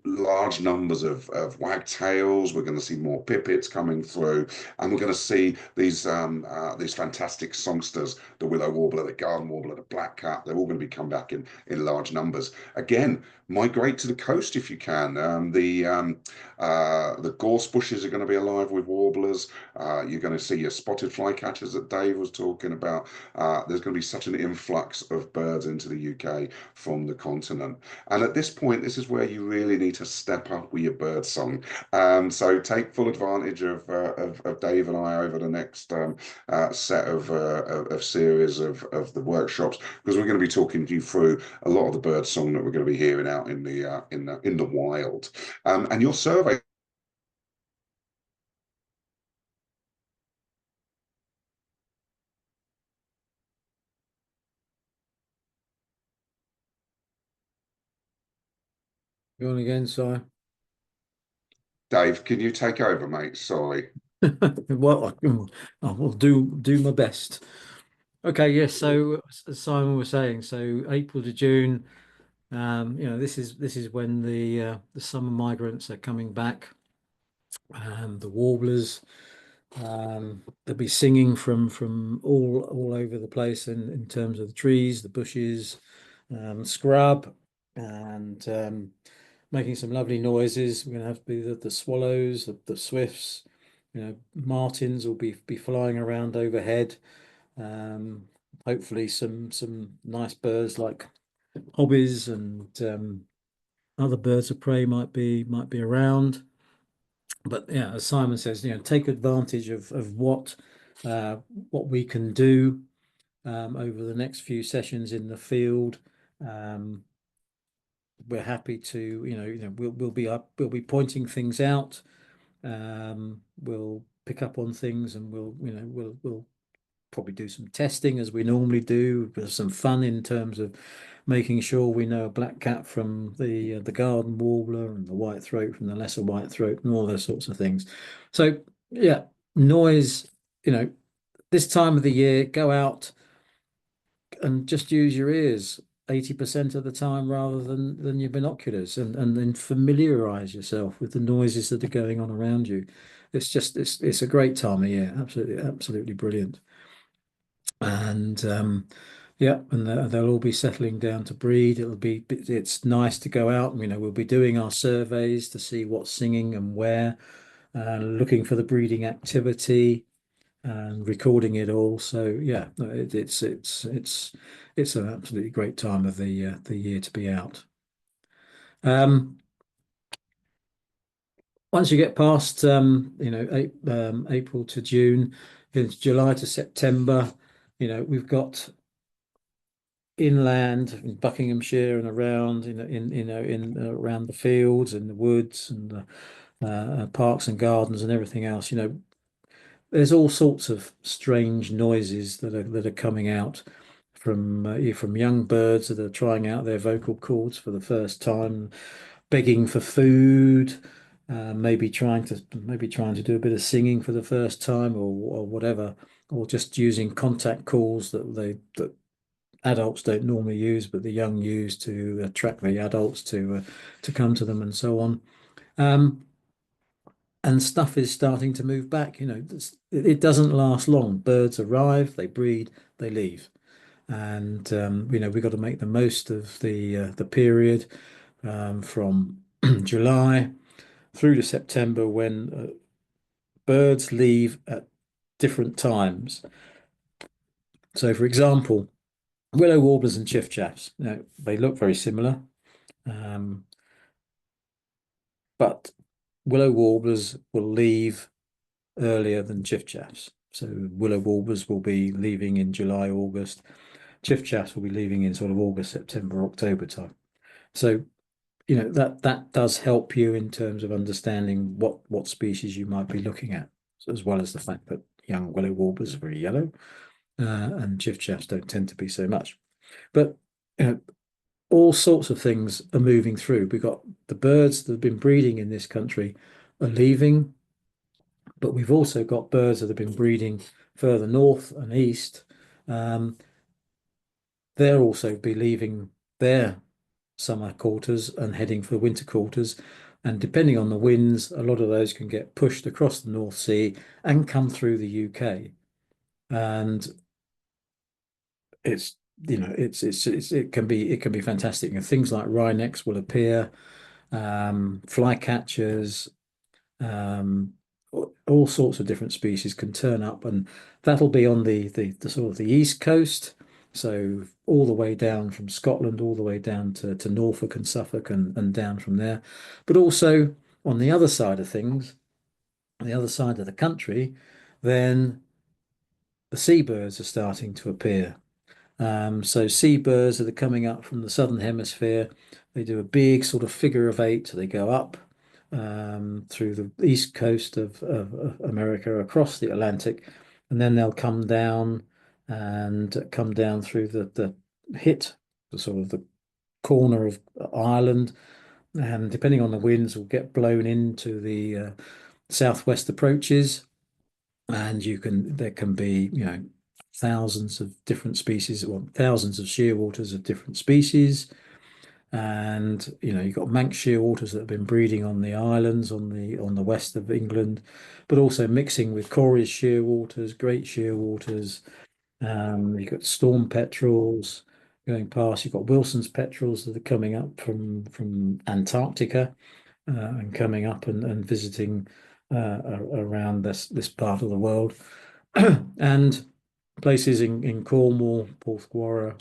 large numbers of wagtails. We're going to see more pipits coming through, and we're going to see these fantastic songsters, the willow warbler, the garden warbler, the blackcap. They're all going to be come back in large numbers. Again, migrate to the coast if you can. The gorse bushes are going to be alive with warblers. You're going to see your spotted flycatchers that Dave was talking about. There's going to be such an influx of birds into the UK from the continent. And at this point, this is where you really need to step up with your bird song. So take full advantage of Dave and I over the next set of series of the workshops, because we're going to be talking you through a lot of the bird song that we're going to be hearing out in the wild. And your survey. Go on again, sorry. Dave, can you take over, mate? Sorry. Well, I will do my best. Okay, yes. So as Simon was saying, so April to June, this is when the summer migrants are coming back. The warblers, they'll be singing from all over the place in terms of the trees, the bushes, scrub, and making some lovely noises. We're going to have to be the swallows, the swifts, martins will be flying around overhead. Hopefully some nice birds like hobbies and other birds of prey might be around. But yeah, as Simon says, take advantage of what we can do over the next few sessions in the field. we're happy to, we'll be pointing things out. We'll pick up on things, and we'll probably do some testing as we normally do. There's some fun in terms of making sure we know a blackcap from the garden warbler and the white throat from the lesser white throat and all those sorts of things. So yeah, noise, this time of the year, go out and just use your ears 80% of the time rather than your binoculars, and then familiarize yourself with the noises that are going on around you. It's a great time of year. Absolutely brilliant. And yeah, and they'll all be settling down to breed. It's nice to go out. We'll be doing our surveys to see what's singing and where, looking for the breeding activity and recording it all. So yeah, no, it's an absolutely great time of the year to be out. Once you get past April to June, it's July to September. We've got inland in Buckinghamshire and around in around the fields and the woods and the parks and gardens and everything else. There's all sorts of strange noises that are coming out from young birds that are trying out their vocal cords for the first time, begging for food, maybe trying to do a bit of singing for the first time, or whatever, or just using contact calls that adults don't normally use, but the young use to attract the adults to come to them, and so on. And stuff is starting to move back. It doesn't last long. Birds arrive, they breed, they leave, and we've got to make the most of the period from July through to September, when birds leave at different times. So, for example, willow warblers and chiffchaffs, they look very similar, but willow warblers will leave earlier than chiffchaffs. So willow warblers will be leaving in July, August. Chiffchaffs will be leaving in sort of August, September, October time. So that does help you in terms of understanding what species you might be looking at, as well as the fact that young willow warblers are very yellow, and chiffchaffs don't tend to be so much. But all sorts of things are moving through. We've got the birds that have been breeding in this country are leaving, but we've also got birds that have been breeding further north and east. They'll also be leaving their summer quarters and heading for winter quarters. And depending on the winds, a lot of those can get pushed across the North Sea and come through the UK. And it can be fantastic. And things like wrynecks will appear, flycatchers, all sorts of different species can turn up, and that'll be on the sort of the east coast. So all the way down from Scotland, all the way down to Norfolk and Suffolk, and down from there. But also on the other side of things, on the other side of the country, then the seabirds are starting to appear. So seabirds that are coming up from the southern hemisphere, they do a big sort of figure of eight. They go up through the east coast of America, across the Atlantic, and then they'll come down through the sort of the corner of Ireland, and depending on the winds, will get blown into the southwest approaches, and there can be thousands of different species, or thousands of shearwaters of different species. And you've got Manx shearwaters that have been breeding on the islands on the west of England, but also mixing with Corey's shearwaters, great shearwaters. You've got storm petrels going past. You've got Wilson's petrels that are coming up from Antarctica, and coming up and visiting around this part of the world, and places in Cornwall, Porthgwarra,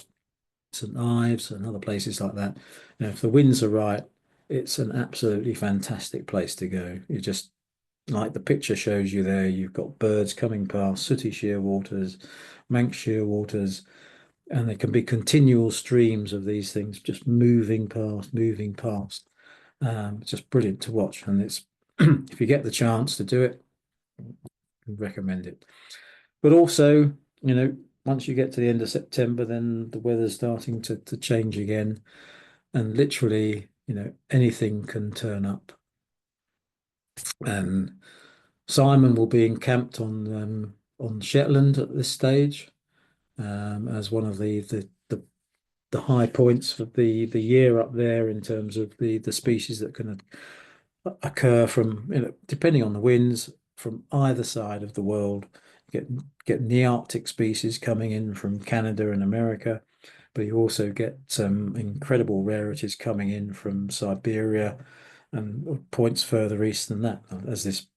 St Ives, and other places like that. If the winds are right, it's an absolutely fantastic place to go. You just, like the picture shows you there, you've got birds coming past, sooty shearwaters, Manx shearwaters, and there can be continual streams of these things just moving past, moving past. It's just brilliant to watch, and it's if you get the chance to do it, I recommend it. But also, you know, once you get to the end of September, then the weather's starting to change again, and literally, you know, anything can turn up. And Simon will be encamped on Shetland at this stage, as one of the high points of the year up there in terms of the species that can occur from, you know, depending on the winds from either side of the world. Get Nearctic species coming in from Canada and America, but you also get some incredible rarities coming in from Siberia and points further east than that, as this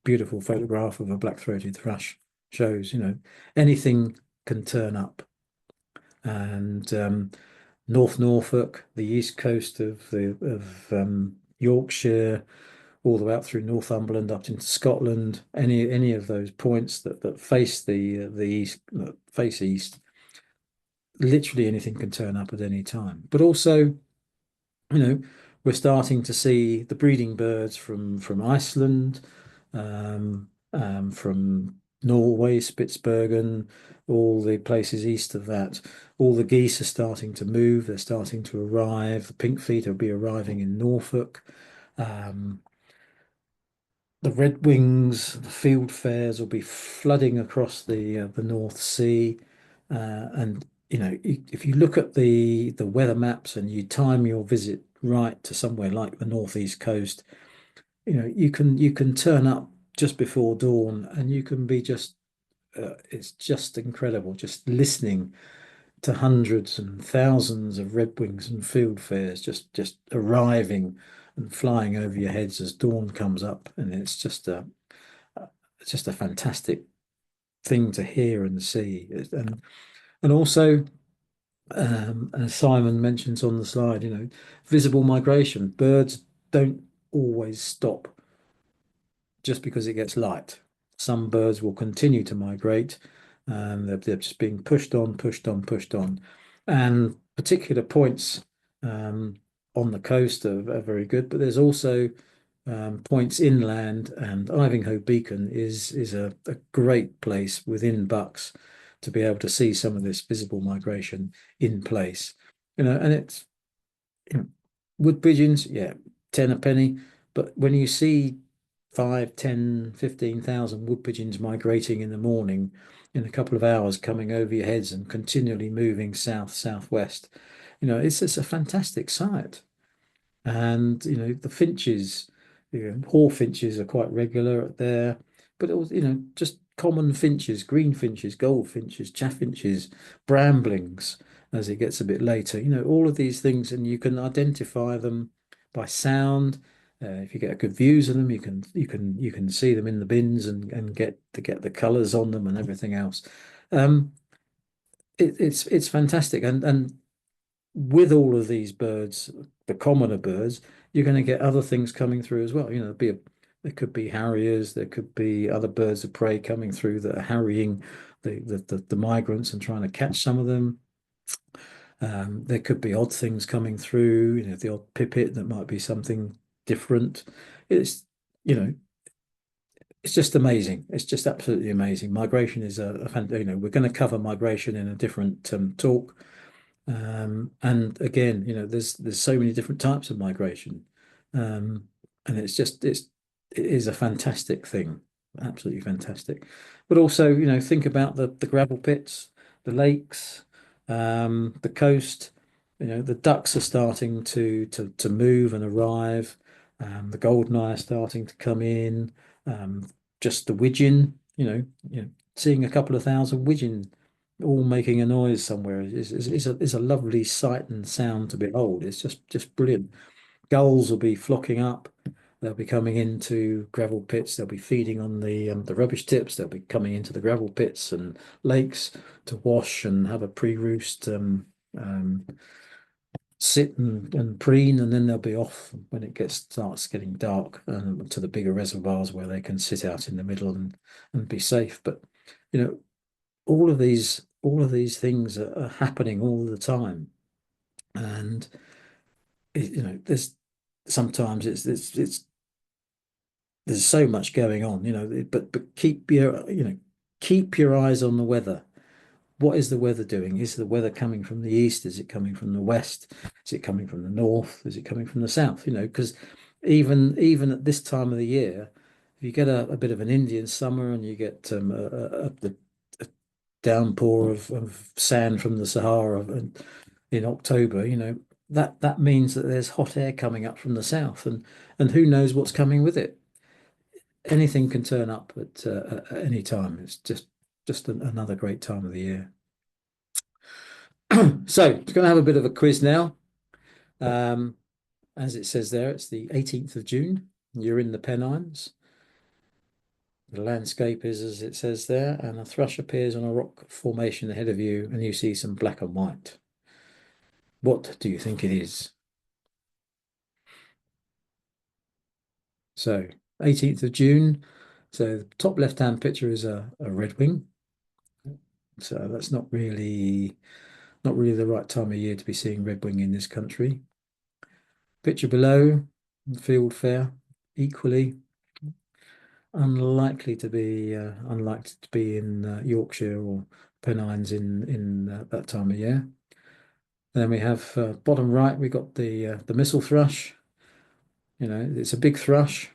beautiful photograph of a black-throated thrush shows. You know, anything can turn up. And North Norfolk, the east coast of Yorkshire, all the way up through Northumberland up into Scotland, any of those points that face the east, that face east, literally anything can turn up at any time. But also, you know, we're starting to see the breeding birds from Iceland, from Norway, Spitsbergen, all the places east of that. All the geese are starting to move. They're starting to arrive. The pink feet will be arriving in Norfolk. The redwings, the fieldfares will be flooding across the North Sea, and you know, if you look at the weather maps and you time your visit right to somewhere like the northeast coast, you know, you can turn up just before dawn, and you can be just it's just incredible just listening to hundreds and thousands of redwings and fieldfares just arriving and flying over your heads as dawn comes up, and it's just a fantastic thing to hear and see. And also, as Simon mentions on the slide, you know, visible migration. Birds don't always stop just because it gets light. Some birds will continue to migrate, and they're just being pushed on, pushed on, pushed on. And particular points on the coast are very good, but there's also points inland, and Ivinghoe Beacon is a great place within Bucks to be able to see some of this visible migration in place. You know, and it's, you know, wood pigeons, yeah, 10 a penny. But when you see 5, 10, 15,000 wood pigeons migrating in the morning in a couple of hours coming over your heads and continually moving south, southwest, you know, it's a fantastic sight. And, you know, the finches, you know, hawfinches are quite regular there, but it was, you know, just common finches, green finches, goldfinches, chaffinches, bramblings as it gets a bit later, you know, all of these things, and you can identify them by sound. If you get good views of them, you can see them in the bins and get the colours on them and everything else. Um, it's fantastic, and with all of these birds, the commoner birds, you're going to get other things coming through as well. You know, there could be harriers, there could be other birds of prey coming through that are harrying the migrants and trying to catch some of them. There could be odd things coming through, you know, the odd pipit that might be something different. It's, you know, it's just amazing. It's just absolutely amazing. Migration is you know, we're going to cover migration in a different talk. And again, you know, there's so many different types of migration, and it is a fantastic thing, absolutely fantastic. But also, you know, think about the gravel pits, the lakes, the coast. You know, the ducks are starting to move and arrive. The goldeneye are starting to come in. Just the widgeon, seeing a couple of thousand widgeon all making a noise somewhere is a lovely sight and sound to behold. It's just brilliant. Gulls will be flocking up. They'll be coming into gravel pits. They'll be feeding on the rubbish tips. They'll be coming into the gravel pits and lakes to wash and have a pre-roost sit and preen, and then they'll be off when starts getting dark, to the bigger reservoirs where they can sit out in the middle and be safe. But you know, all of these things are happening all the time, and there's sometimes it's there's so much going on, but keep your eyes on the weather. What is the weather doing? Is the weather coming from the east? Is it coming from the west? Is it coming from the north? Is it coming from the south? Because even at this time of the year, if you get a bit of an Indian summer and you get a downpour of sand from the Sahara in October, that means that there's hot air coming up from the south, and who knows what's coming with it. Anything can turn up at any time. It's just another great time of the year. So it's going to have a bit of a quiz now. As it says there, it's the 18th of June. You're in the Pennines. The landscape is as it says there, and a thrush appears on a rock formation ahead of you, and you see some black and white. What do you think it is? So 18th of June. So the top left-hand picture is a redwing. So that's not really the right time of year to be seeing redwing in this country. Picture below, field fair, equally unlikely to be in Yorkshire or Pennines in that time of year. Then we have bottom right, we got the missel thrush. It's a big thrush,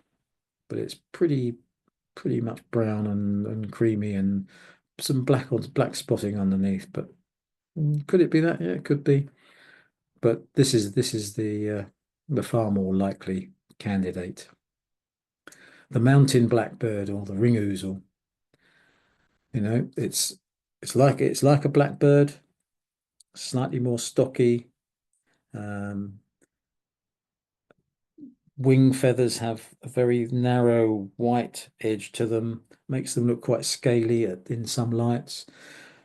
but it's pretty much brown and creamy and some black spotting underneath. But could it be that? Yeah, it could be. But this is the far more likely candidate. The mountain blackbird or the ring ouzel. It's like a blackbird, slightly more stocky. Wing feathers have a very narrow white edge to them, makes them look quite scaly in some lights.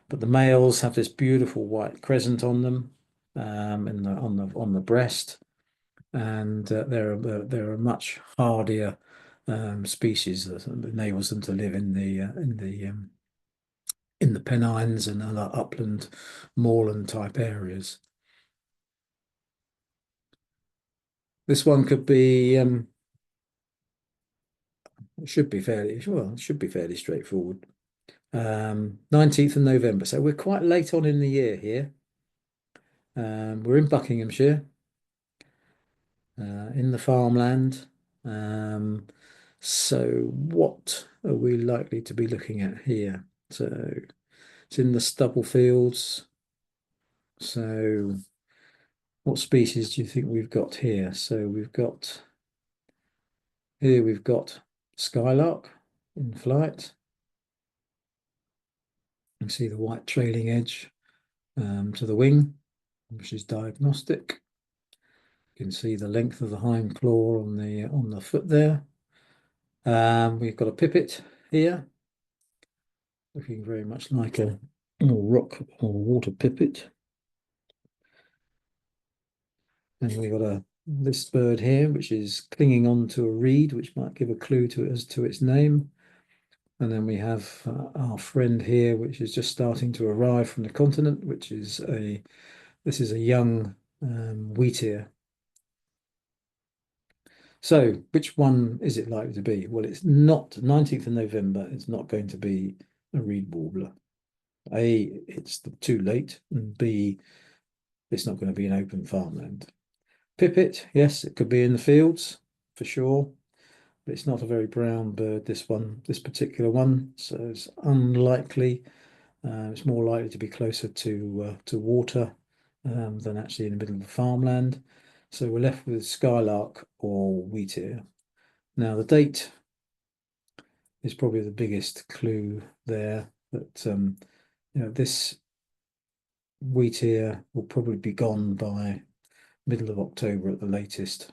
But the males have this beautiful white crescent on them, on the breast, and they're a much hardier species that enables them to live in the Pennines and other upland, moorland type areas. This one could be it should be fairly straightforward. 19th of November. So we're quite late on in the year here. We're in Buckinghamshire, in the farmland. So what are we likely to be looking at here? So it's in the stubble fields. So what species do you think we've got here? So we've got skylark in flight. You see the white trailing edge to the wing, which is diagnostic. You can see the length of the hind claw on the foot there. We've got a pipit here, looking very much like a rock or water pipit. And we've got this bird here, which is clinging on to a reed, which might give a clue as to its name. And then we have our friend here, which is just starting to arrive from the continent, which is a young wheatear. So which one is it likely to be? Well, it's not 19th of November. It's not going to be a reed warbler. A, it's too late, and B, it's not going to be an open farmland. Pipit, yes, it could be in the fields for sure, but it's not a very brown bird, this particular one, so it's unlikely. It's more likely to be closer to water than actually in the middle of the farmland. So we're left with skylark or wheatear. Now the date is probably the biggest clue there, that this wheatear will probably be gone by middle of October at the latest,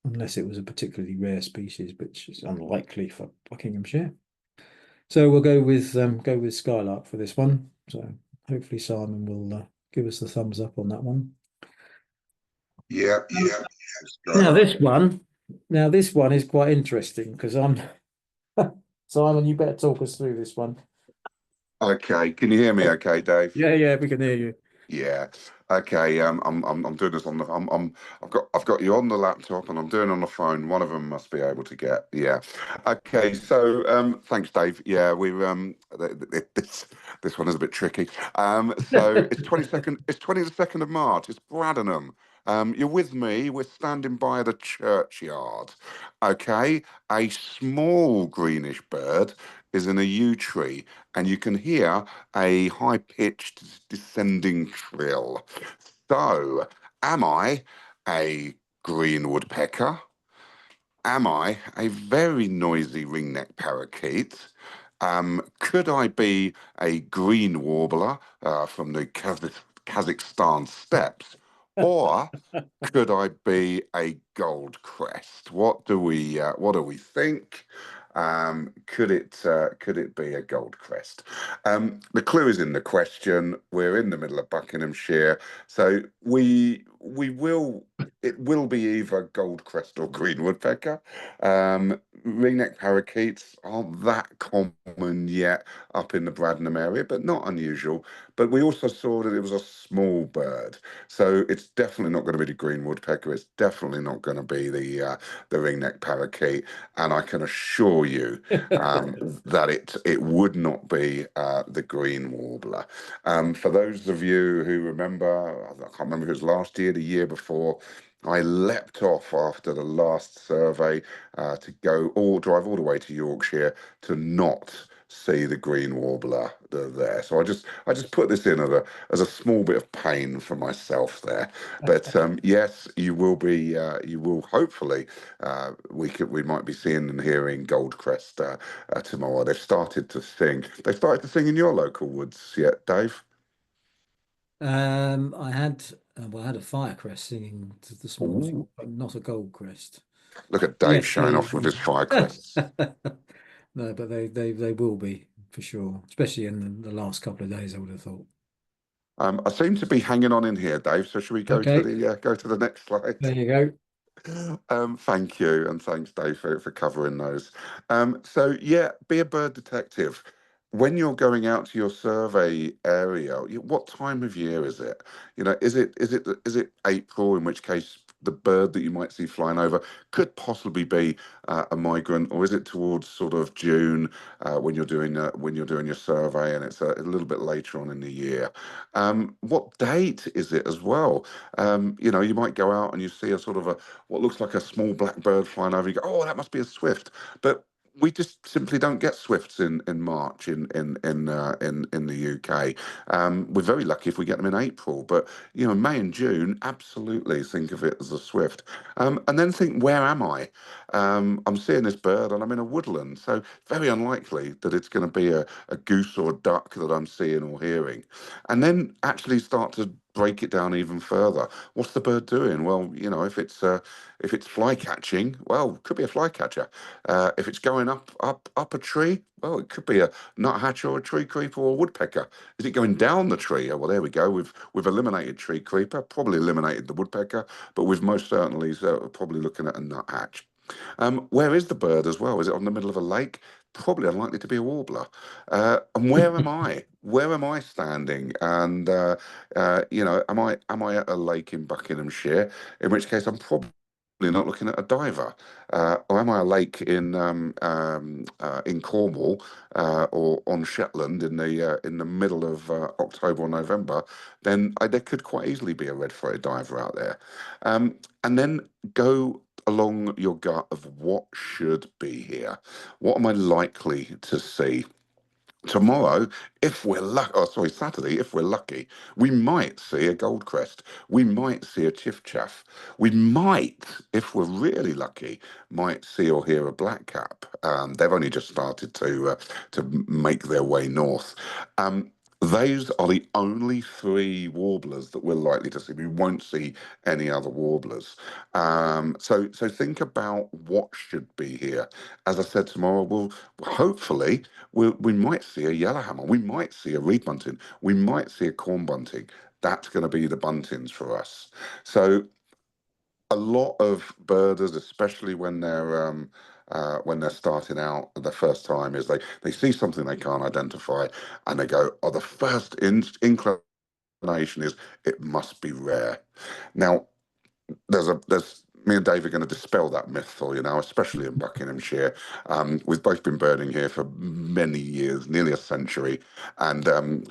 unless it was a particularly rare species, which is unlikely for Buckinghamshire. So we'll go with skylark for this one. So hopefully Simon will give us the thumbs up on that one. Yeah. Now this one is quite interesting because Simon, you better talk us through this one. Okay, can you hear me okay, Dave? Yeah, we can hear you. Yeah. Okay. I'm doing this on the. I've got you on the laptop and I'm doing it on the phone. One of them must be able to get. Yeah. Okay. So thanks, Dave. Yeah, this one is a bit tricky. So it's 22nd. It's 22nd of March. It's Bradenham. You're with me. We're standing by the churchyard. Okay. A small greenish bird is in a yew tree, and you can hear a high pitched descending trill. So, am I a green woodpecker? Am I a very noisy ringneck parakeet? Could I be a green warbler from the Kazakhstan steppes? Or could I be a gold crest? What do we think? Could it be a gold crest? The clue is in the question. We're in the middle of Buckinghamshire, so we will it will be either gold crest or green woodpecker. Ringneck parakeets aren't that common yet up in the Bradenham area, but not unusual. But we also saw that it was a small bird, so it's definitely not going to be the green woodpecker. It's definitely not going to be the ringneck parakeet, and I can assure you that it would not be the green warbler. For those of you who remember, I can't remember if it was last year, the year before. I leapt off after the last survey to drive all the way to Yorkshire to not see the green warbler there. So I just put this in as a small bit of pain for myself there. But yes, you will hopefully we might be seeing and hearing Goldcrest tomorrow. They've started to sing. They started to sing in your local woods yet, Dave? I had well, I had a firecrest singing this morning, Ooh, but not a gold crest. look at Dave Yes, showing off with his fire crests. no, but they will be for sure, especially in the last couple of days, I would have thought. I seem to be hanging on in here, Dave. So should we Okay, go to the next slide? there you go. Thank you, and thanks, Dave, for covering those. So yeah, be a bird detective. When you're going out to your survey area, what time of year is it? You know, is it April, in which case the bird that you might see flying over could possibly be a migrant, or is it towards sort of June when you're doing your survey, and it's a little bit later on in the year? What date is it as well? You know, you might go out and you see a sort of a what looks like a small black bird flying over. You go, oh, that must be a swift. But we just simply don't get swifts in March in the UK. We're very lucky if we get them in April, but you know, May and June, absolutely think of it as a swift. And then think, where am I? I'm seeing this bird and I'm in a woodland, so very unlikely that it's going to be a goose or a duck that I'm seeing or hearing. And then actually start to break it down even further. What's the bird doing? Well, you know, if it's fly catching, well, it could be a flycatcher. If it's going up a tree, well, it could be a nuthatch or a tree creeper or a woodpecker. Is it going down the tree? Oh, well, there we go. We've eliminated tree creeper, probably eliminated the woodpecker, but we've most certainly probably looking at a nuthatch. Where is the bird as well? Is it on the middle of a lake? Probably unlikely to be a warbler. And where am I? Where am I standing? And you know, am I at a lake in Buckinghamshire? In which case, I'm probably not looking at a diver. Or am I a lake in Cornwall or on Shetland in the middle of October or November? Then there could quite easily be a red-throated diver out there. And then go along your gut of what should be here. What am I likely to see? Tomorrow, if we're lucky, oh, sorry, Saturday, if we're lucky, we might see a goldcrest. We might see a chiffchaff. We might, if we're really lucky, might see or hear a blackcap. They've only just started to make their way north. Those are the only three warblers that we're likely to see. We won't see any other warblers. So think about what should be here. As I said, tomorrow we'll hopefully we might see a yellowhammer, we might see a reed bunting, we might see a corn bunting. That's going to be the buntings for us. So a lot of birders, especially when they're starting out the first time, is they see something they can't identify, and they go, "Oh, the first inclination is it must be rare." Now, there's me and Dave are going to dispel that myth for you now, especially in Buckinghamshire. We've both been birding here for many years, nearly a century, and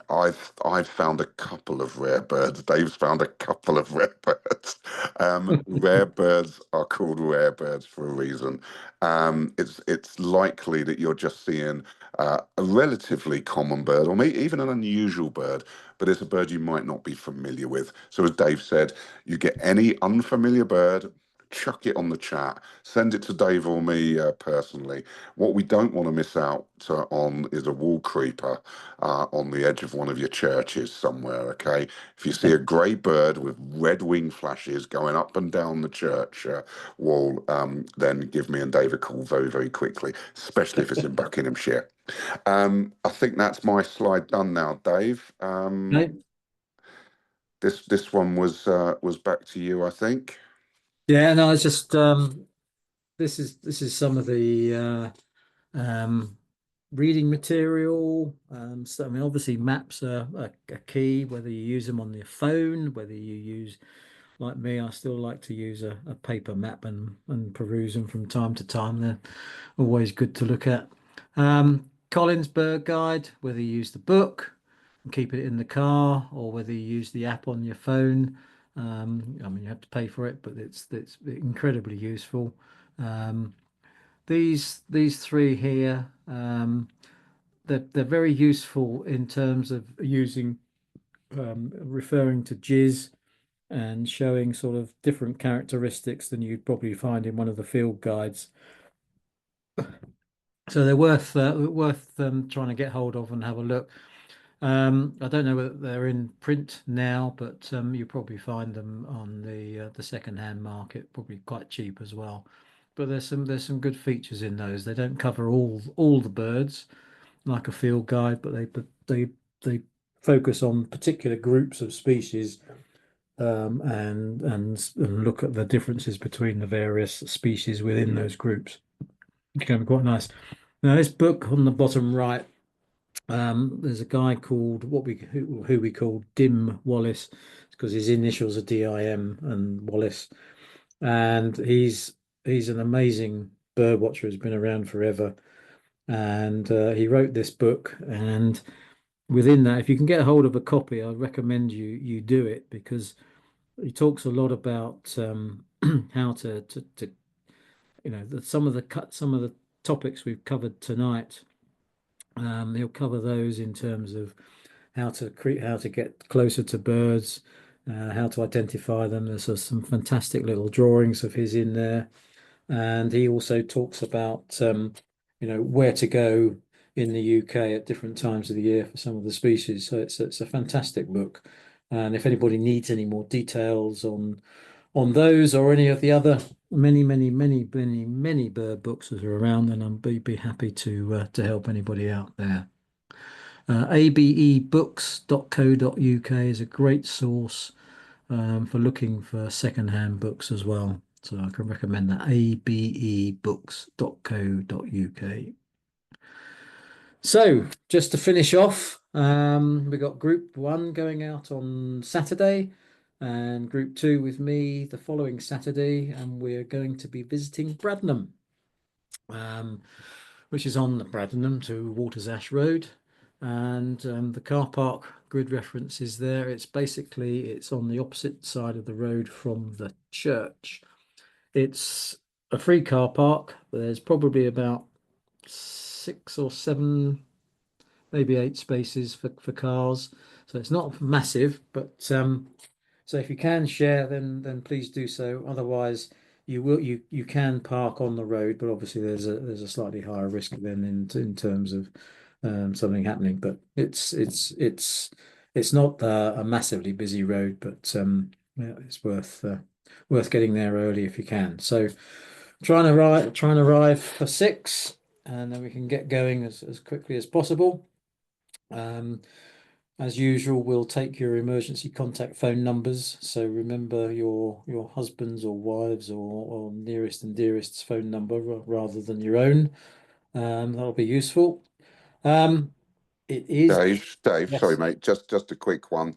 I've found a couple of rare birds. Dave's found a couple of rare birds. Rare birds are called rare birds for a reason. It's likely that you're just seeing a relatively common bird, or maybe even an unusual bird, but it's a bird you might not be familiar with. So as Dave said, you get any unfamiliar bird, chuck it on the chat, send it to Dave or me personally. What we don't want to miss out on is a wall creeper on the edge of one of your churches somewhere, okay? If you see a grey bird with red wing flashes going up and down the church wall, then give me and Dave a call very, very quickly, especially if it's in Buckinghamshire. I think that's my slide done now, Dave. Okay. This one was back to you, I think. Yeah, no, it's just this is some of the reading material. So I mean, obviously maps are key, whether you use them on your phone, whether you use, like me, I still like to use a paper map and peruse them from time to time. They're always good to look at. Collins Bird Guide, whether you use the book and keep it in the car, or whether you use the app on your phone. I mean, you have to pay for it, but it's incredibly useful. Um, these three here, they're very useful in terms of using referring to jizz and showing sort of different characteristics than you'd probably find in one of the field guides. So they're worth trying to get hold of and have a look. I don't know whether they're in print now, but you probably find them on the second-hand market, probably quite cheap as well. But there's some good features in those. They don't cover all the birds like a field guide, but they focus on particular groups of species, and look at the differences between the various species within those groups. It can be quite nice. Now, this book on the bottom right, there's a guy called who we call Dim Wallace, because his initials are DIM and Wallace, and he's an amazing bird watcher who's been around forever, and he wrote this book. And within that, if you can get a hold of a copy, I'd recommend you do it, because he talks a lot about how to some of the topics we've covered tonight. He'll cover those in terms of how to get closer to birds, how to identify them. There's some fantastic little drawings of his in there, and he also talks about where to go in the UK at different times of the year for some of the species. So it's a fantastic book, and if anybody needs any more details on those or any of the other many bird books that are around, then I'd be happy to help anybody out there. abebooks.co.uk is a great source for looking for second-hand books as well. So I can recommend that, abebooks.co.uk. So just to finish off, we got group 1 going out on Saturday, and group 2 with me the following Saturday, and we're going to be visiting Bradnam, which is on the Bradnam to Waters Ash Road. And the car park grid reference is there. It's on the opposite side of the road from the church. It's a free car park, but there's probably about 6 or 7, maybe 8 spaces for cars. So it's not massive, but so if you can share, then please do so. Otherwise, you can park on the road, but obviously there's a slightly higher risk then in terms of something happening. But it's not a massively busy road, but yeah, it's worth getting there early if you can. So trying to arrive for 6, and then we can get going as quickly as possible. As usual, we'll take your emergency contact phone numbers. So remember your husband's or wives or nearest and dearest's phone number rather than your own. That'll be useful. It is. Dave, sorry, Yes. mate. Just a quick one.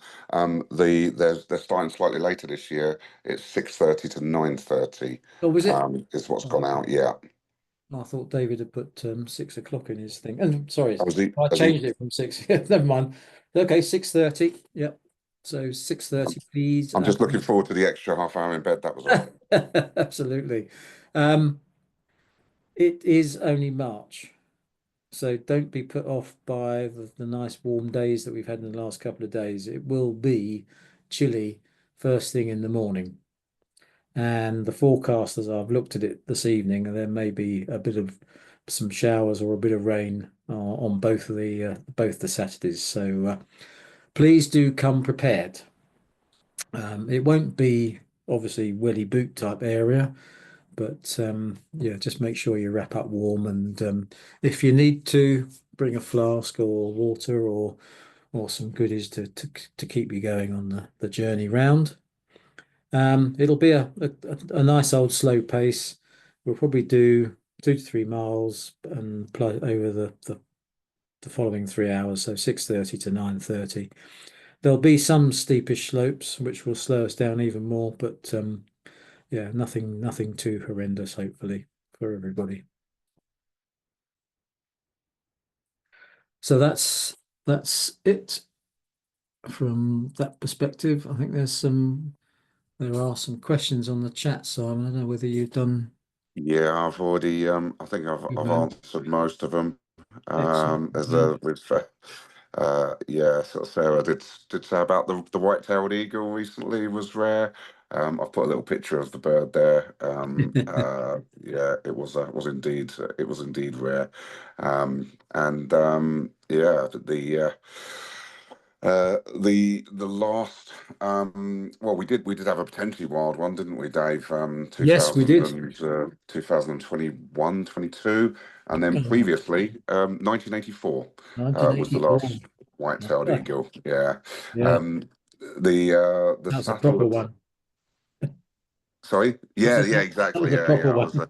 They're starting slightly later this year. It's 6:30 to 9:30. Oh, was it? Is what's Oh, gone out. Yeah. I thought David had put 6 o'clock in his thing. And sorry, That was the. I changed it from 6. Never mind. Okay, 6:30. Yep. So 6:30, please. I'm just looking forward to the extra half hour in bed. That was all. Absolutely. It is only March, so don't be put off by the nice warm days that we've had in the last couple of days. It will be chilly first thing in the morning. And the forecast, as I've looked at it this evening, there may be a bit of some showers or a bit of rain on both the Saturdays. So please do come prepared. It won't be obviously welly boot type area, but yeah, just make sure you wrap up warm. And if you need to, bring a flask or water or some goodies to keep you going on the journey round. It'll be a nice old slow pace. We'll probably do 2 to 3 miles and play over the following 3 hours, so 6:30 to 9:30. There'll be some steepish slopes which will slow us down even more, but yeah, nothing too horrendous, hopefully, for everybody. So that's it from that perspective. I think there are some questions on the chat, Simon. I don't know whether you've done. Yeah, I've already. I think Good I've man. answered most of them. Excellent. As Yeah. with yeah, sort of Sarah did say about the white-tailed eagle recently was rare. I've put a little picture of the bird there. Yeah, it was indeed rare. And yeah, the last well, we did have a potentially wild one, didn't we, Dave? Yes, we did. 2021, 22, and then Oh, previously 1984 was the 1984. last white-tailed eagle. Yeah. Yeah, um the that's a proper satellite. one. Sorry. That's Yeah, a, yeah, that was exactly. a Yeah, proper I was one.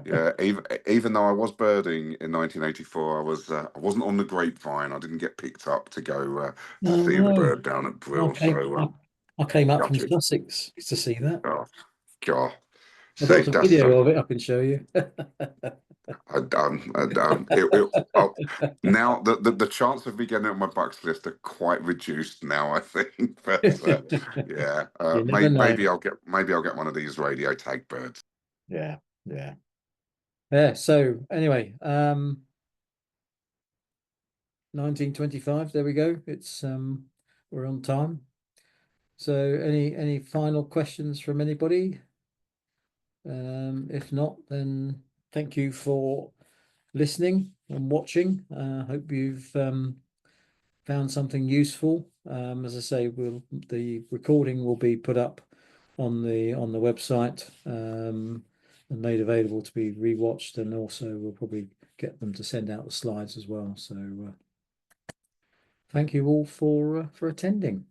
yeah, even though I was birding in 1984, I wasn't on the grapevine. I didn't get picked up to Oh see the no. bird down at I Brill. came So I, I came up from gutted. Sussex to see that. Oh God. I've got See, some that's video of it I can show you. oh, now the chance of me getting it on my bucks list are quite reduced now, I think. But yeah, You never know. maybe I'll get one of these radio tag birds. Yeah, yeah. Yeah, so anyway, 1925, there we go. It's we're on time. So any final questions from anybody? If not, then thank you for listening and watching. Hope you've found something useful. As I say, the recording will be put up on the website and made available to be rewatched, and also we'll probably get them to send out the slides as well. So thank you all for attending.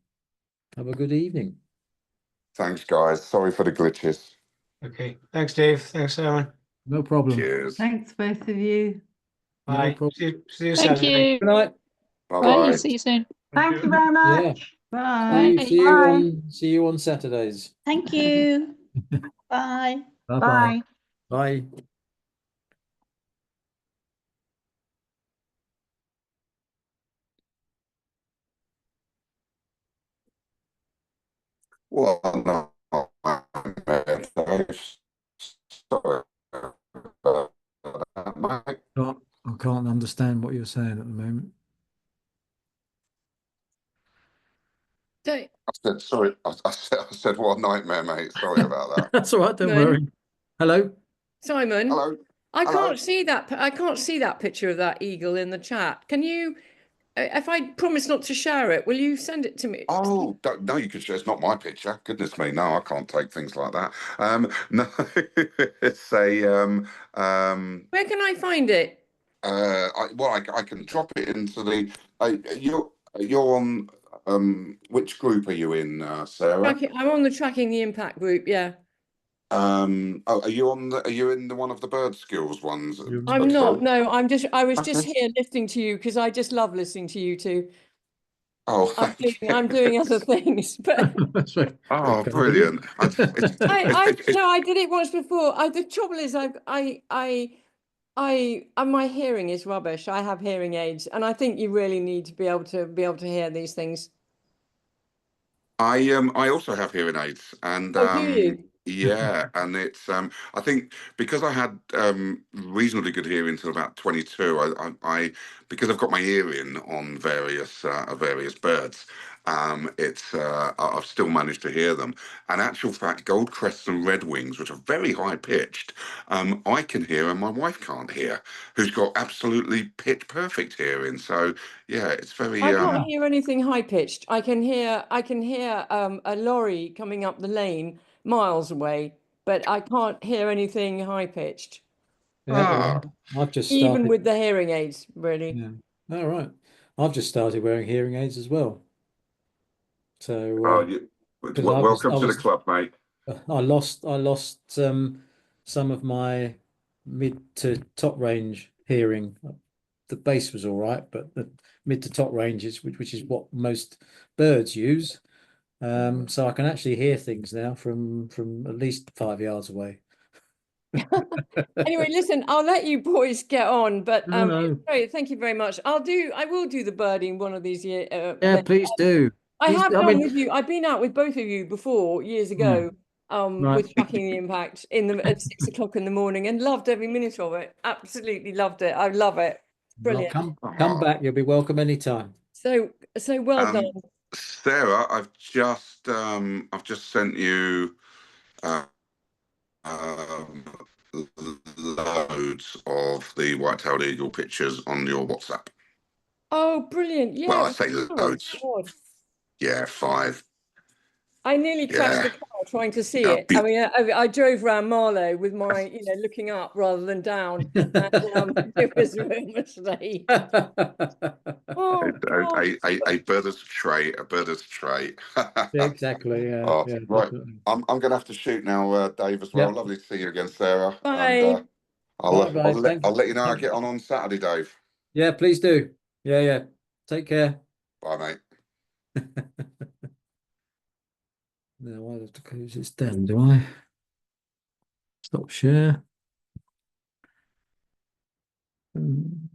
Have a good evening. Thanks, guys. Sorry for the glitches. Okay. Thanks, Dave. Thanks, Simon. No problem. Cheers. Thanks, both of you. No Bye. problem. See you Thank Saturday. you. Good night. Bye Bye. bye. See you soon. Thank you very Yeah. much. Bye. Bye. See you on Saturdays. Thank you. Bye. Bye-bye. Bye. Bye. Well, no, sorry about that, mate. I can't understand what you're saying at the moment. Don't, I said sorry. I said what a nightmare, mate. Sorry about that. That's all right, don't Simon? worry. Hello? Simon, Hello. I Hello. can't see that. I can't see that picture of that eagle in the chat. Can you, if I promise not to share it, will you send it to me? Oh, no, you could share. It's not my picture. Goodness me, no, I can't take things like that. No, it's a Where can I find it? I can drop it into the. You're on which group are you in, Sarah? I'm on the tracking the impact group. Yeah. Oh, are you in the one of the bird skills ones? I'm not. Oh, No, I was just Okay. here listening to you because I just love listening to you two. Oh, I'm doing other things, but That's very, very oh, kind of you. brilliant! It's I did it once before. The trouble is my hearing is rubbish. I have hearing aids, and I think you really need to be able to hear these things. I also have hearing aids, and Oh, do you? yeah, and it's I think because I had reasonably good hearing until about 22. I because I've got my ear in on various birds. I've still managed to hear them. And actual fact, goldcrests and redwings, which are very high pitched, I can hear and my wife can't hear, who's got absolutely pitch perfect hearing. So yeah, it's very I can't hear anything high pitched. I can hear a lorry coming up the lane miles away, but I can't hear anything high pitched, Yeah, well, I've just even started. with the hearing aids, really. Yeah. All right. I've just started wearing hearing aids as well. So, because welcome to the club, mate. I lost some of my mid to top range hearing. The bass was all right, but the mid to top range is which is what most birds use. So I can actually hear things now from at least 5 yards away. Anyway, listen, I'll let you boys get on, but No. great, thank you very much. I will do the birding one of these years. Yeah, please do. I Please have do. I done mean, with you. I've been out with both of you before years ago, right. with tracking the impact at 6 o'clock in the morning, and loved every minute of it. Absolutely loved it. I love it. Well, Brilliant. come back. You'll be welcome anytime. So well done. Sarah, I've just sent you uh, um, loads of the white-tailed eagle pictures on your WhatsApp. Oh, brilliant. Well, Yeah. I say Oh, loads. God. Yeah, 5. I nearly crashed the Yeah. car trying to see it. I mean, I drove around Marlow with my, looking up rather than down. And, it was a real mistake. Oh, God. A bird's trait, a bird's trait. Exactly. Yeah. Oh, Yeah. right. Definitely. I'm going to have to shoot now, Dave, as well. Yep. Lovely to see you again, Sarah. And Bye. Bye bye. Thank I'll you. let you know how I get on Saturday, Dave. Yeah, please do. Yeah. Yeah. Take care. Bye, mate. Now I have to close this down, do I? Stop share. Mm.